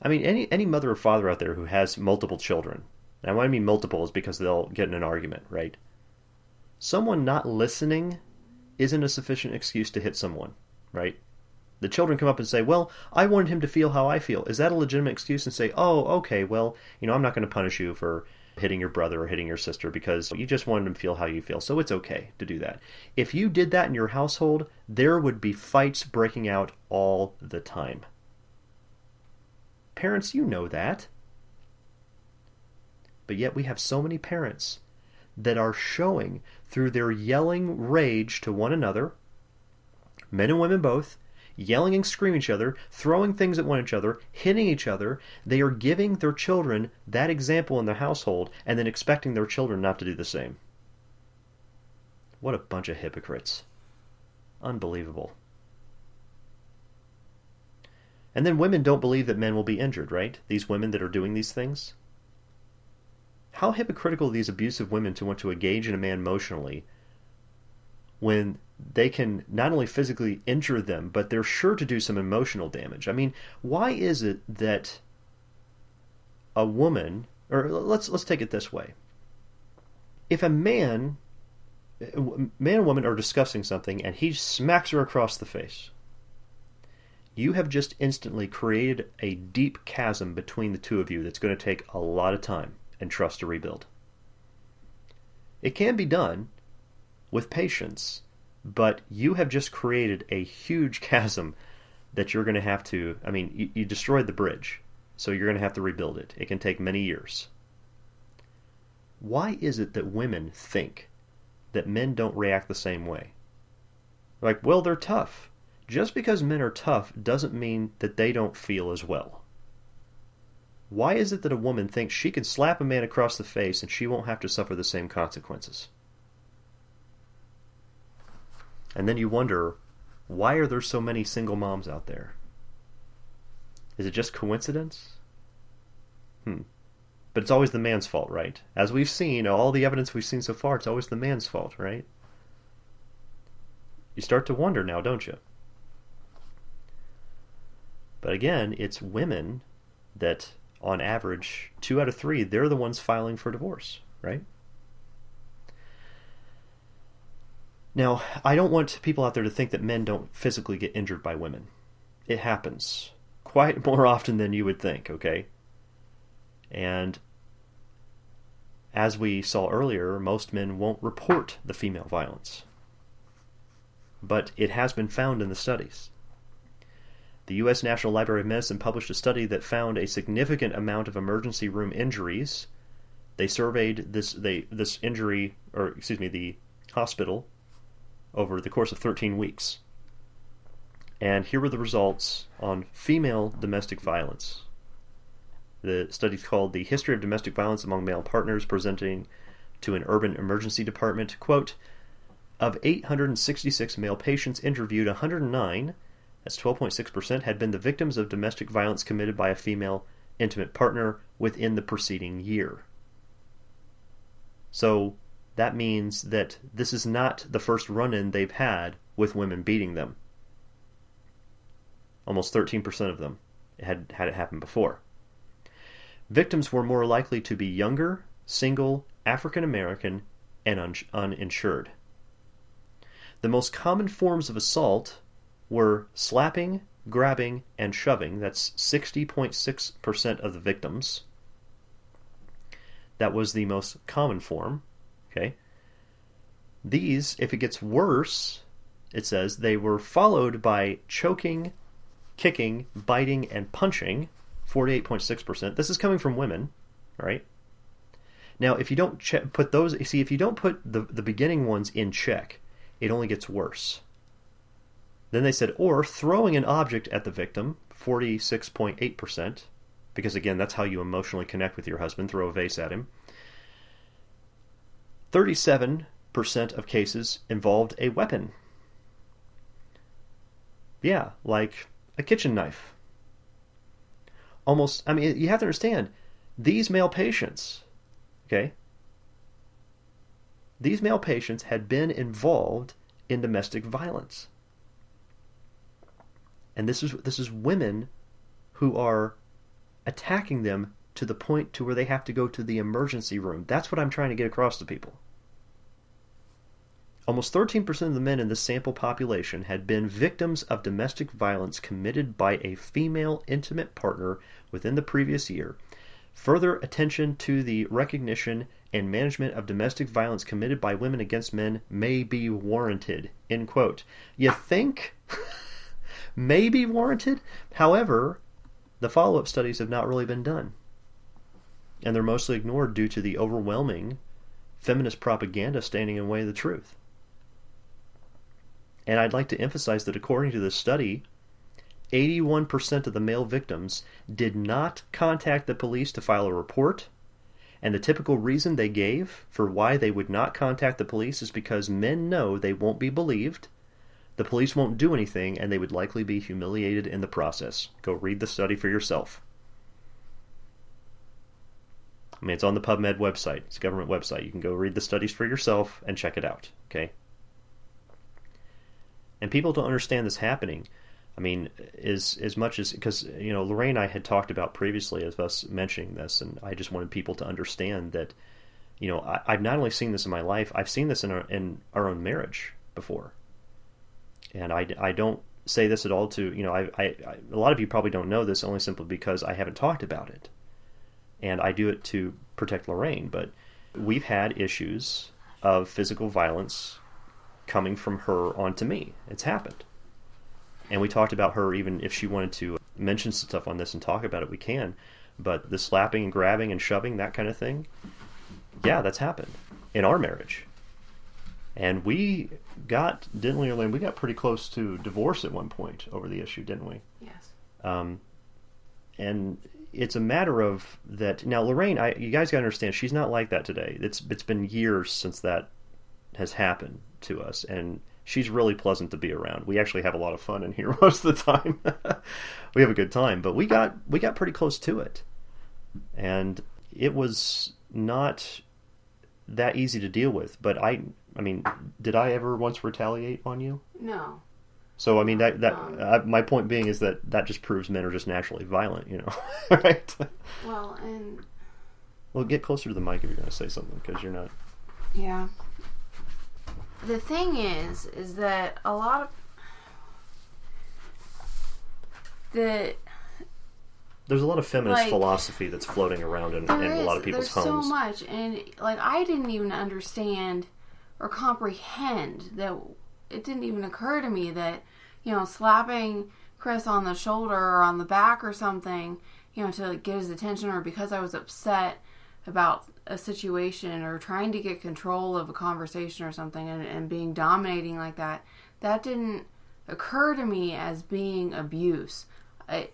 I mean, any mother or father out there who has multiple children, and when I mean multiple is because they'll get in an argument, right? Someone not listening isn't a sufficient excuse to hit someone, right? The children come up and say, well, I wanted him to feel how I feel. Is that a legitimate excuse? And say, oh, okay, well, I'm not going to punish you for hitting your brother or hitting your sister because you just wanted him to feel how you feel, so it's okay to do that. If you did that in your household, there would be fights breaking out all the time. Parents, you know that. But yet we have so many parents that are showing through their yelling rage to one another, men and women both, yelling and screaming at each other, throwing things at one another, hitting each other. They are giving their children that example in their household and then expecting their children not to do the same. What a bunch of hypocrites. Unbelievable. And then women don't believe that men will be injured, right? These women that are doing these things. How hypocritical are these abusive women to want to engage in a man emotionally when they can not only physically injure them, but they're sure to do some emotional damage? I mean, why is it that a woman, or let's take it this way. If a man and woman are discussing something and he smacks her across the face, you have just instantly created a deep chasm between the two of you that's going to take a lot of time and trust to rebuild. It can be done with patience, but you have just created a huge chasm that you're going to have to, you destroyed the bridge, so you're going to have to rebuild it. It can take many years. Why is it that women think that men don't react the same way? Like, well, they're tough. Just because men are tough doesn't mean that they don't feel as well. Why is it that a woman thinks she can slap a man across the face and she won't have to suffer the same consequences? And then you wonder, why are there so many single moms out there? Is it just coincidence? But it's always the man's fault, right? As we've seen, all the evidence we've seen so far, it's always the man's fault, right? You start to wonder now, don't you? But again, it's women that, on average, 2 out of 3, they're the ones filing for divorce, right? Now, I don't want people out there to think that men don't physically get injured by women. It happens quite more often than you would think, okay? And as we saw earlier, most men won't report the female violence. But it has been found in the studies. The U.S. National Library of Medicine published a study that found a significant amount of emergency room injuries. They surveyed the hospital over the course of 13 weeks. And here were the results on female domestic violence. The study is called The History of Domestic Violence Among Male Partners, presenting to an urban emergency department. Quote, of 866 male patients interviewed, 109, that's 12.6%, had been the victims of domestic violence committed by a female intimate partner within the preceding year. So that means that this is not the first run-in they've had with women beating them. Almost 13% of them had it happen before. Victims were more likely to be younger, single, African American, and uninsured. The most common forms of assault were slapping, grabbing, and shoving. That's 60.6% of the victims. That was the most common form. Okay. These, if it gets worse, it says they were followed by choking, kicking, biting, and punching, 48.6%. This is coming from women, right? Now, if you don't put those, if you don't put the beginning ones in check, it only gets worse. Then they said, or throwing an object at the victim, 46.8%, because again, that's how you emotionally connect with your husband, throw a vase at him. 37% of cases involved a weapon. Yeah, like a kitchen knife. Almost, I mean, you have to understand, these male patients, okay, these male patients had been involved in domestic violence. And this is women who are attacking them to the point to where they have to go to the emergency room. That's what I'm trying to get across to people. Almost 13% of the men in this sample population had been victims of domestic violence committed by a female intimate partner within the previous year. Further attention to the recognition and management of domestic violence committed by women against men may be warranted. End quote. You think? May be warranted? However, the follow-up studies have not really been done. And they're mostly ignored due to the overwhelming feminist propaganda standing in the way of the truth. And I'd like to emphasize that according to this study, 81% of the male victims did not contact the police to file a report, and the typical reason they gave for why they would not contact the police is because men know they won't be believed, the police won't do anything, and they would likely be humiliated in the process. Go read the study for yourself. I mean, it's on the PubMed website. It's a government website. You can go read the studies for yourself and check it out, okay? And people don't understand this happening. I mean, as much as, because, you know, Lorraine and I had talked about previously of us mentioning this, and I just wanted people to understand that, you know, I've not only seen this in my life, I've seen this in our own marriage before. And I don't say this at all to, you know, a lot of you probably don't know this only simply because I haven't talked about it. And I do it to protect Lorraine, but we've had issues of physical violence coming from her onto me. It's happened. And we talked about her, even if she wanted to mention stuff on this and talk about it, we can. But the slapping and grabbing and shoving, that kind of thing, yeah, that's happened in our marriage. And we got, didn't we, Elaine? We got pretty close to divorce at one point over the issue, didn't we? Yes. And it's a matter of that. Now, Lorraine, you guys got to understand, she's not like that today. It's been years since that has happened to us, and she's really pleasant to be around. We actually have a lot of fun in here most of the time. We have a good time, but we got pretty close to it, and it was not that easy to deal with. But I mean, did I ever once retaliate on you? No. So I mean, my point being is that just proves men are just naturally violent, you know, right? Well, get closer to the mic if you're going to say something, because you're not. Yeah. The thing is that a lot of there's a lot of feminist philosophy that's floating around in a lot of people's homes. There's so much, and I didn't even understand or comprehend that. It didn't even occur to me that, you know, slapping Chris on the shoulder or on the back or something, you know, to get his attention, or because I was upset about a situation or trying to get control of a conversation or something and being dominating like that, that didn't occur to me as being abuse. It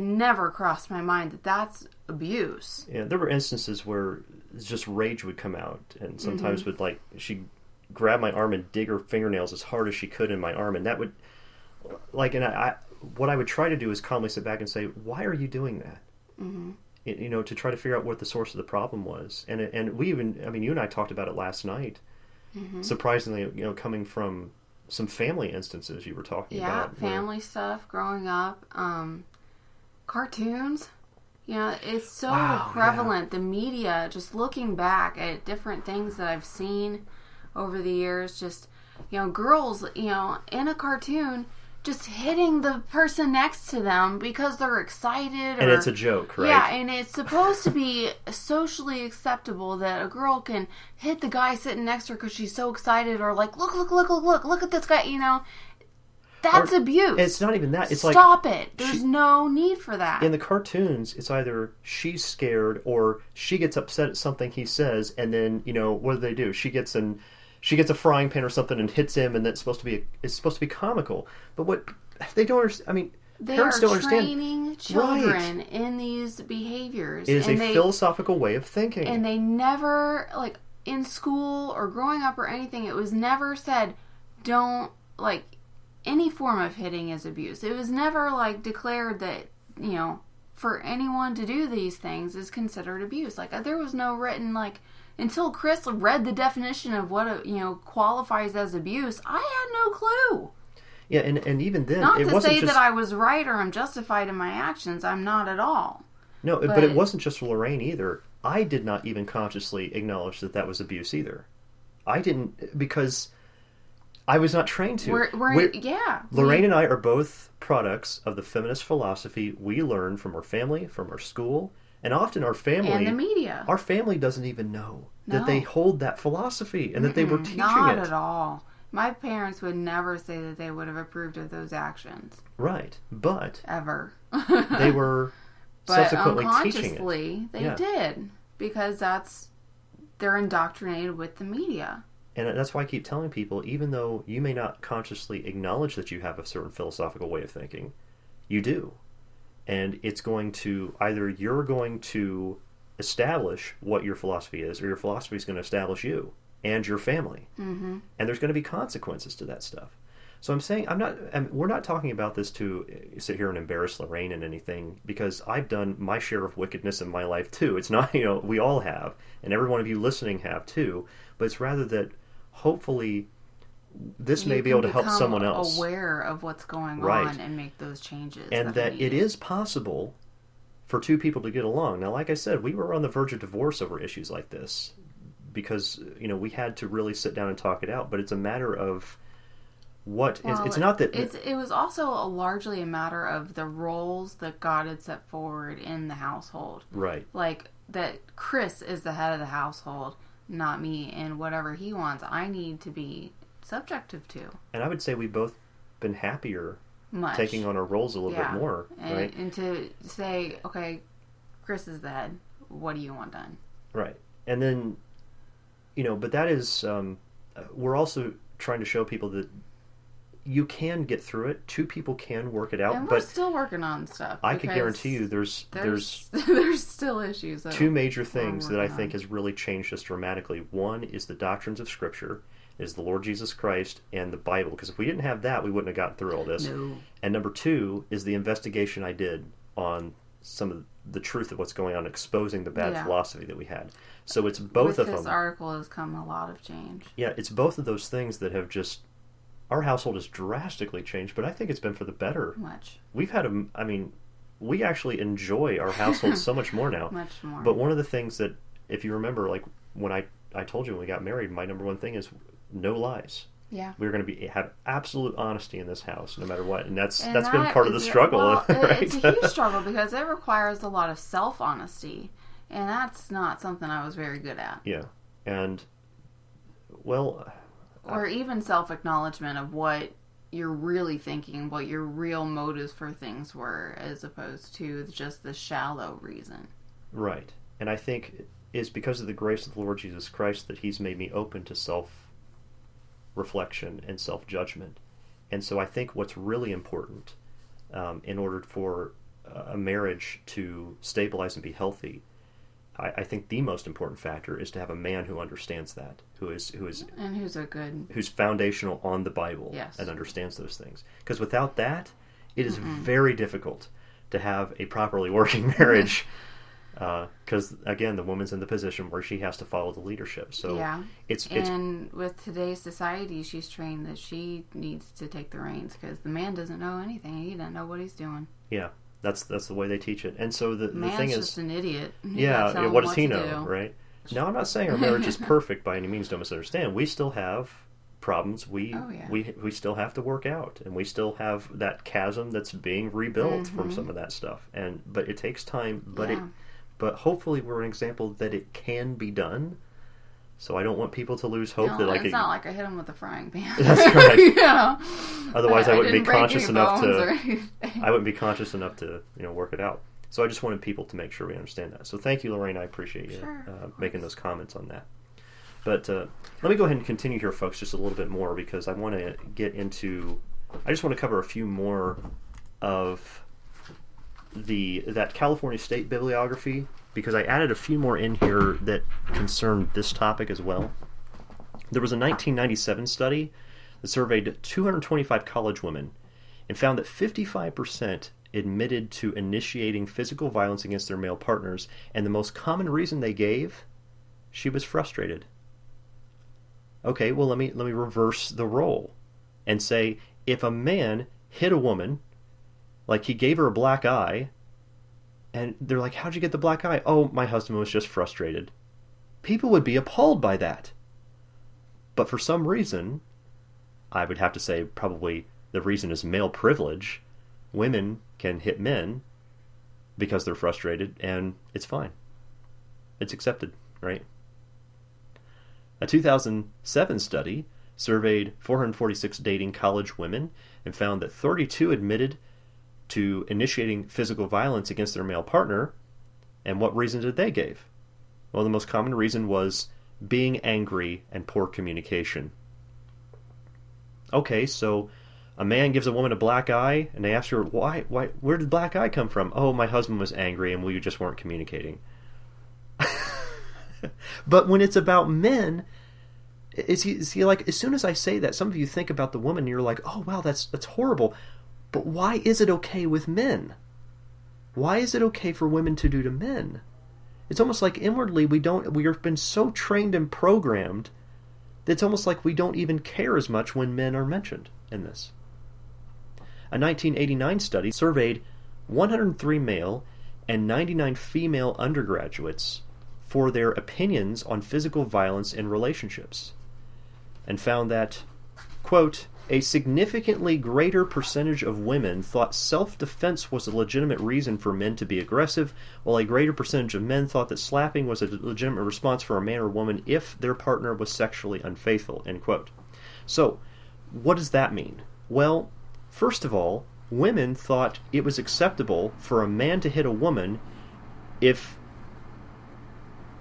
never crossed my mind that that's abuse. Yeah, there were instances where just rage would come out, and sometimes would, like, she'd grab my arm and dig her fingernails as hard as she could in my arm, and that would, like, and what I would try to do is calmly sit back and say, why are you doing that? Mm-hmm. You know, to try to figure out what the source of the problem was. And we even, I mean, you and I talked about it last night. Mm-hmm. Surprisingly, you know, coming from some family instances you were talking about. Yeah, family stuff, growing up. Cartoons. You know, it's so prevalent. Yeah. The media, just looking back at different things that I've seen over the years, just, you know, girls, you know, in a cartoon, just hitting the person next to them because they're excited. And it's a joke, right? Yeah, and it's supposed to be socially acceptable that a girl can hit the guy sitting next to her because she's so excited, or like, look at this guy, you know. That's abuse. It's not even that. It's Stop it. There's no need for that. In the cartoons, it's either she's scared or she gets upset at something he says, and then, you know, what do? She gets a frying pan or something and hits him, and that's supposed to be comical. But what they don't understand, I mean, They Parents are don't understand. training children Right. in these behaviors. It is a philosophical way of thinking. And they never, like, in school or growing up or anything, it was never said, don't, like, any form of hitting is abuse. It was never, like, declared that, you know, for anyone to do these things is considered abuse. Like, there was no written, like, until Chris read the definition of what, qualifies as abuse, I had no clue. Yeah, and even then, not it to wasn't say just... that I was right or I'm justified in my actions. I'm not at all. No, but it wasn't just for Lorraine either. I did not even consciously acknowledge that that was abuse either. I didn't, because I was not trained to. Lorraine and I are both products of the feminist philosophy we learned from our family, from our school, and often our family... And the media. Our family doesn't even know that they hold that philosophy and that they were teaching not it. Not at all. My parents would never say that they would have approved of those actions. Right, but... Ever. They were subsequently teaching it. But unconsciously, they did. Because they're indoctrinated with the media. And that's why I keep telling people, even though you may not consciously acknowledge that you have a certain philosophical way of thinking, you do. And it's going to, either you're going to establish what your philosophy is, or your philosophy is going to establish you and your family. Mm-hmm. And there's going to be consequences to that stuff. So I'm saying, we're not talking about this to sit here and embarrass Lorraine in anything, because I've done my share of wickedness in my life too. It's not, we all have, and every one of you listening have too, but it's rather that hopefully this may be able to help someone else. Aware of what's going on and make those changes. And that it is possible for two people to get along. Now, like I said, we were on the verge of divorce over issues like this, because, we had to really sit down and talk it out, but it's a matter of it's not that... It was also largely a matter of the roles that God had set forward in the household. Right. Like, that Chris is the head of the household, not me, and whatever he wants, I need to be subjective to. And I would say we've both been happier taking on our roles a little bit more. Right? And to say, okay, Chris is the head, what do you want done? Right. And then, but that is... we're also trying to show people that you can get through it. Two people can work it out. And we're still working on stuff. I could guarantee you there's still issues. Two major things that I think has really changed us dramatically. One is the doctrines of Scripture, is the Lord Jesus Christ and the Bible. Because if we didn't have that, we wouldn't have gotten through all this. No. And number two is the investigation I did on some of the truth of what's going on, exposing the bad philosophy that we had. So it's both of them. With this article has come a lot of change. Yeah, it's both of those things that have just... Our household has drastically changed, but I think it's been for the better. Much. We've had we actually enjoy our household so much more now. Much more. But one of the things that, if you remember, like when I told you when we got married, my number one thing is no lies. Yeah. We're going to have absolute honesty in this house, no matter what, and that's been part of the struggle. Well, right? It's a huge struggle because it requires a lot of self-honesty, and that's not something I was very good at. Yeah, and well. Or even self-acknowledgement of what you're really thinking, what your real motives for things were, as opposed to just the shallow reason. Right. And I think it's because of the grace of the Lord Jesus Christ that He's made me open to self-reflection and self-judgment. And so I think what's really important in order for a marriage to stabilize and be healthy, I think the most important factor is to have a man who understands that, who's foundational on the Bible and understands those things. Because without that, it is very difficult to have a properly working marriage. Because again, the woman's in the position where she has to follow the leadership. So and with today's society, she's trained that she needs to take the reins because the man doesn't know anything. He doesn't know what he's doing. Yeah. That's the way they teach it. And so the Man's thing is... just an idiot. What does he know, right? Now, I'm not saying our marriage is perfect by any means, don't misunderstand. We still have problems we still have to work out. And we still have that chasm that's being rebuilt from some of that stuff. But it takes time. But hopefully we're an example that it can be done. So I don't want people to lose hope that it's not like I hit him with a frying pan. That's right. Yeah. Otherwise, I wouldn't be conscious enough to. I wouldn't be conscious enough to work it out. So I just wanted people to make sure we understand that. So thank you, Lorraine. I appreciate you making those comments on that. But let me go ahead and continue here, folks, just a little bit more because I want to get into. I just want to cover a few more of that California State bibliography, because I added a few more in here that concerned this topic as well. There was a 1997 study that surveyed 225 college women and found that 55% admitted to initiating physical violence against their male partners, and the most common reason they gave, she was frustrated. Okay, well, let me reverse the role and say, if a man hit a woman, like he gave her a black eye, and they're like, how'd you get the black eye? Oh, my husband was just frustrated. People would be appalled by that. But for some reason, I would have to say probably the reason is male privilege. Women can hit men because they're frustrated, and it's fine. It's accepted, right? A 2007 study surveyed 446 dating college women and found that 32 admitted to initiating physical violence against their male partner. And what reason did they give? Well, the most common reason was being angry and poor communication. Okay, so a man gives a woman a black eye, and they ask her, why, where did black eye come from? Oh, my husband was angry, and we just weren't communicating. But when it's about men, see, like, as soon as I say that, some of you think about the woman, and you're like, oh, wow, that's horrible. But why is it okay with men? Why is it okay for women to do to men? It's almost like inwardly we have been so trained and programmed that it's almost like we don't even care as much when men are mentioned in this. A 1989 study surveyed 103 male and 99 female undergraduates for their opinions on physical violence in relationships, and found that, quote, a significantly greater percentage of women thought self-defense was a legitimate reason for men to be aggressive, while a greater percentage of men thought that slapping was a legitimate response for a man or woman if their partner was sexually unfaithful, end quote. So, what does that mean? Well, first of all, women thought it was acceptable for a man to hit a woman if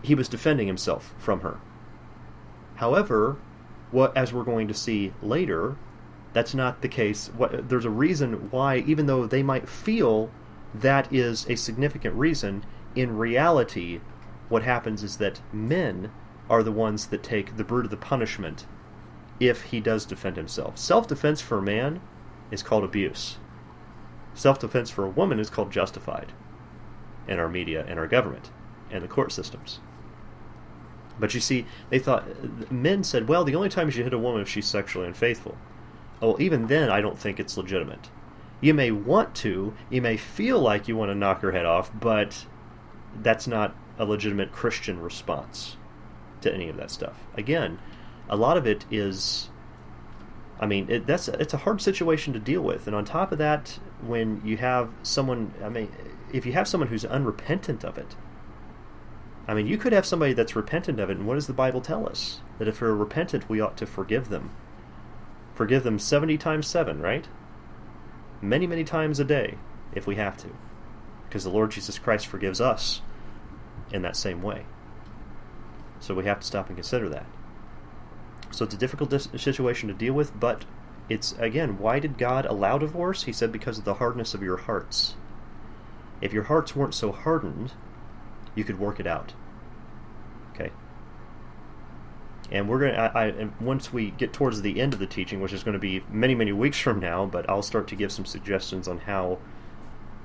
he was defending himself from her. However, as we're going to see later, that's not the case. There's a reason why, even though they might feel that is a significant reason, in reality, what happens is that men are the ones that take the brunt of the punishment if he does defend himself. Self-defense for a man is called abuse. Self-defense for a woman is called justified in our media and our government and the court systems. But you see, they thought, men said, well, the only time you should hit a woman if she's sexually unfaithful. Oh, even then, I don't think it's legitimate. You may want to, you may feel like you want to knock her head off, but that's not a legitimate Christian response to any of that stuff. Again, a lot of it is, I mean, it's a hard situation to deal with. And on top of that, when you have someone, I mean, if you have someone who's unrepentant of it, I mean, you could have somebody that's repentant of it, and what does the Bible tell us? That if they're repentant, we ought to forgive them. Forgive them 70 times 7, right? Many, many times a day, if we have to. Because the Lord Jesus Christ forgives us in that same way. So we have to stop and consider that. So it's a difficult situation to deal with, but it's, again, why did God allow divorce? He said because of the hardness of your hearts. If your hearts weren't so hardened, you could work it out. Okay? And we're going to, and once we get towards the end of the teaching, which is going to be many, many weeks from now, but I'll start to give some suggestions on how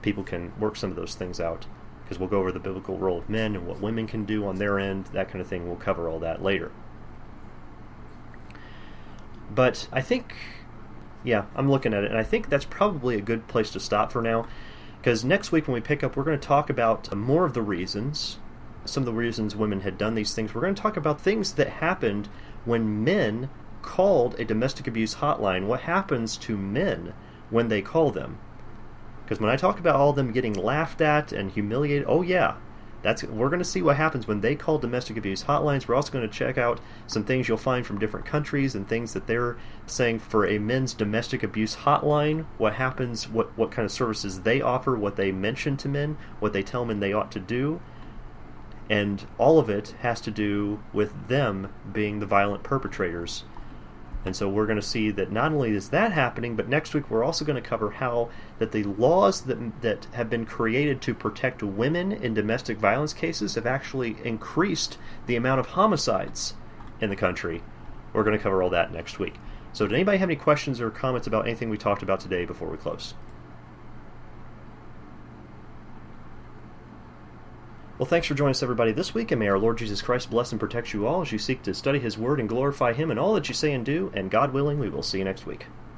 people can work some of those things out. Because we'll go over the biblical role of men and what women can do on their end, that kind of thing. We'll cover all that later. But I think, yeah, I'm looking at it, and I think that's probably a good place to stop for now. Because next week when we pick up, we're going to talk about more of the reasons, some of the reasons women had done these things. We're going to talk about things that happened when men called a domestic abuse hotline. What happens to men when they call them? Because when I talk about all of them getting laughed at and humiliated, oh yeah, we're going to see what happens when they call domestic abuse hotlines. We're also going to check out some things you'll find from different countries and things that they're saying for a men's domestic abuse hotline. What happens, what kind of services they offer, what they mention to men, what they tell men they ought to do. And all of it has to do with them being the violent perpetrators And so we're going to see that not only is that happening, but next week we're also going to cover how that the laws that have been created to protect women in domestic violence cases have actually increased the amount of homicides in the country. We're going to cover all that next week. So did anybody have any questions or comments about anything we talked about today before we close? Well, thanks for joining us, everybody, this week, and may our Lord Jesus Christ bless and protect you all as you seek to study His Word and glorify Him in all that you say and do, and God willing, we will see you next week.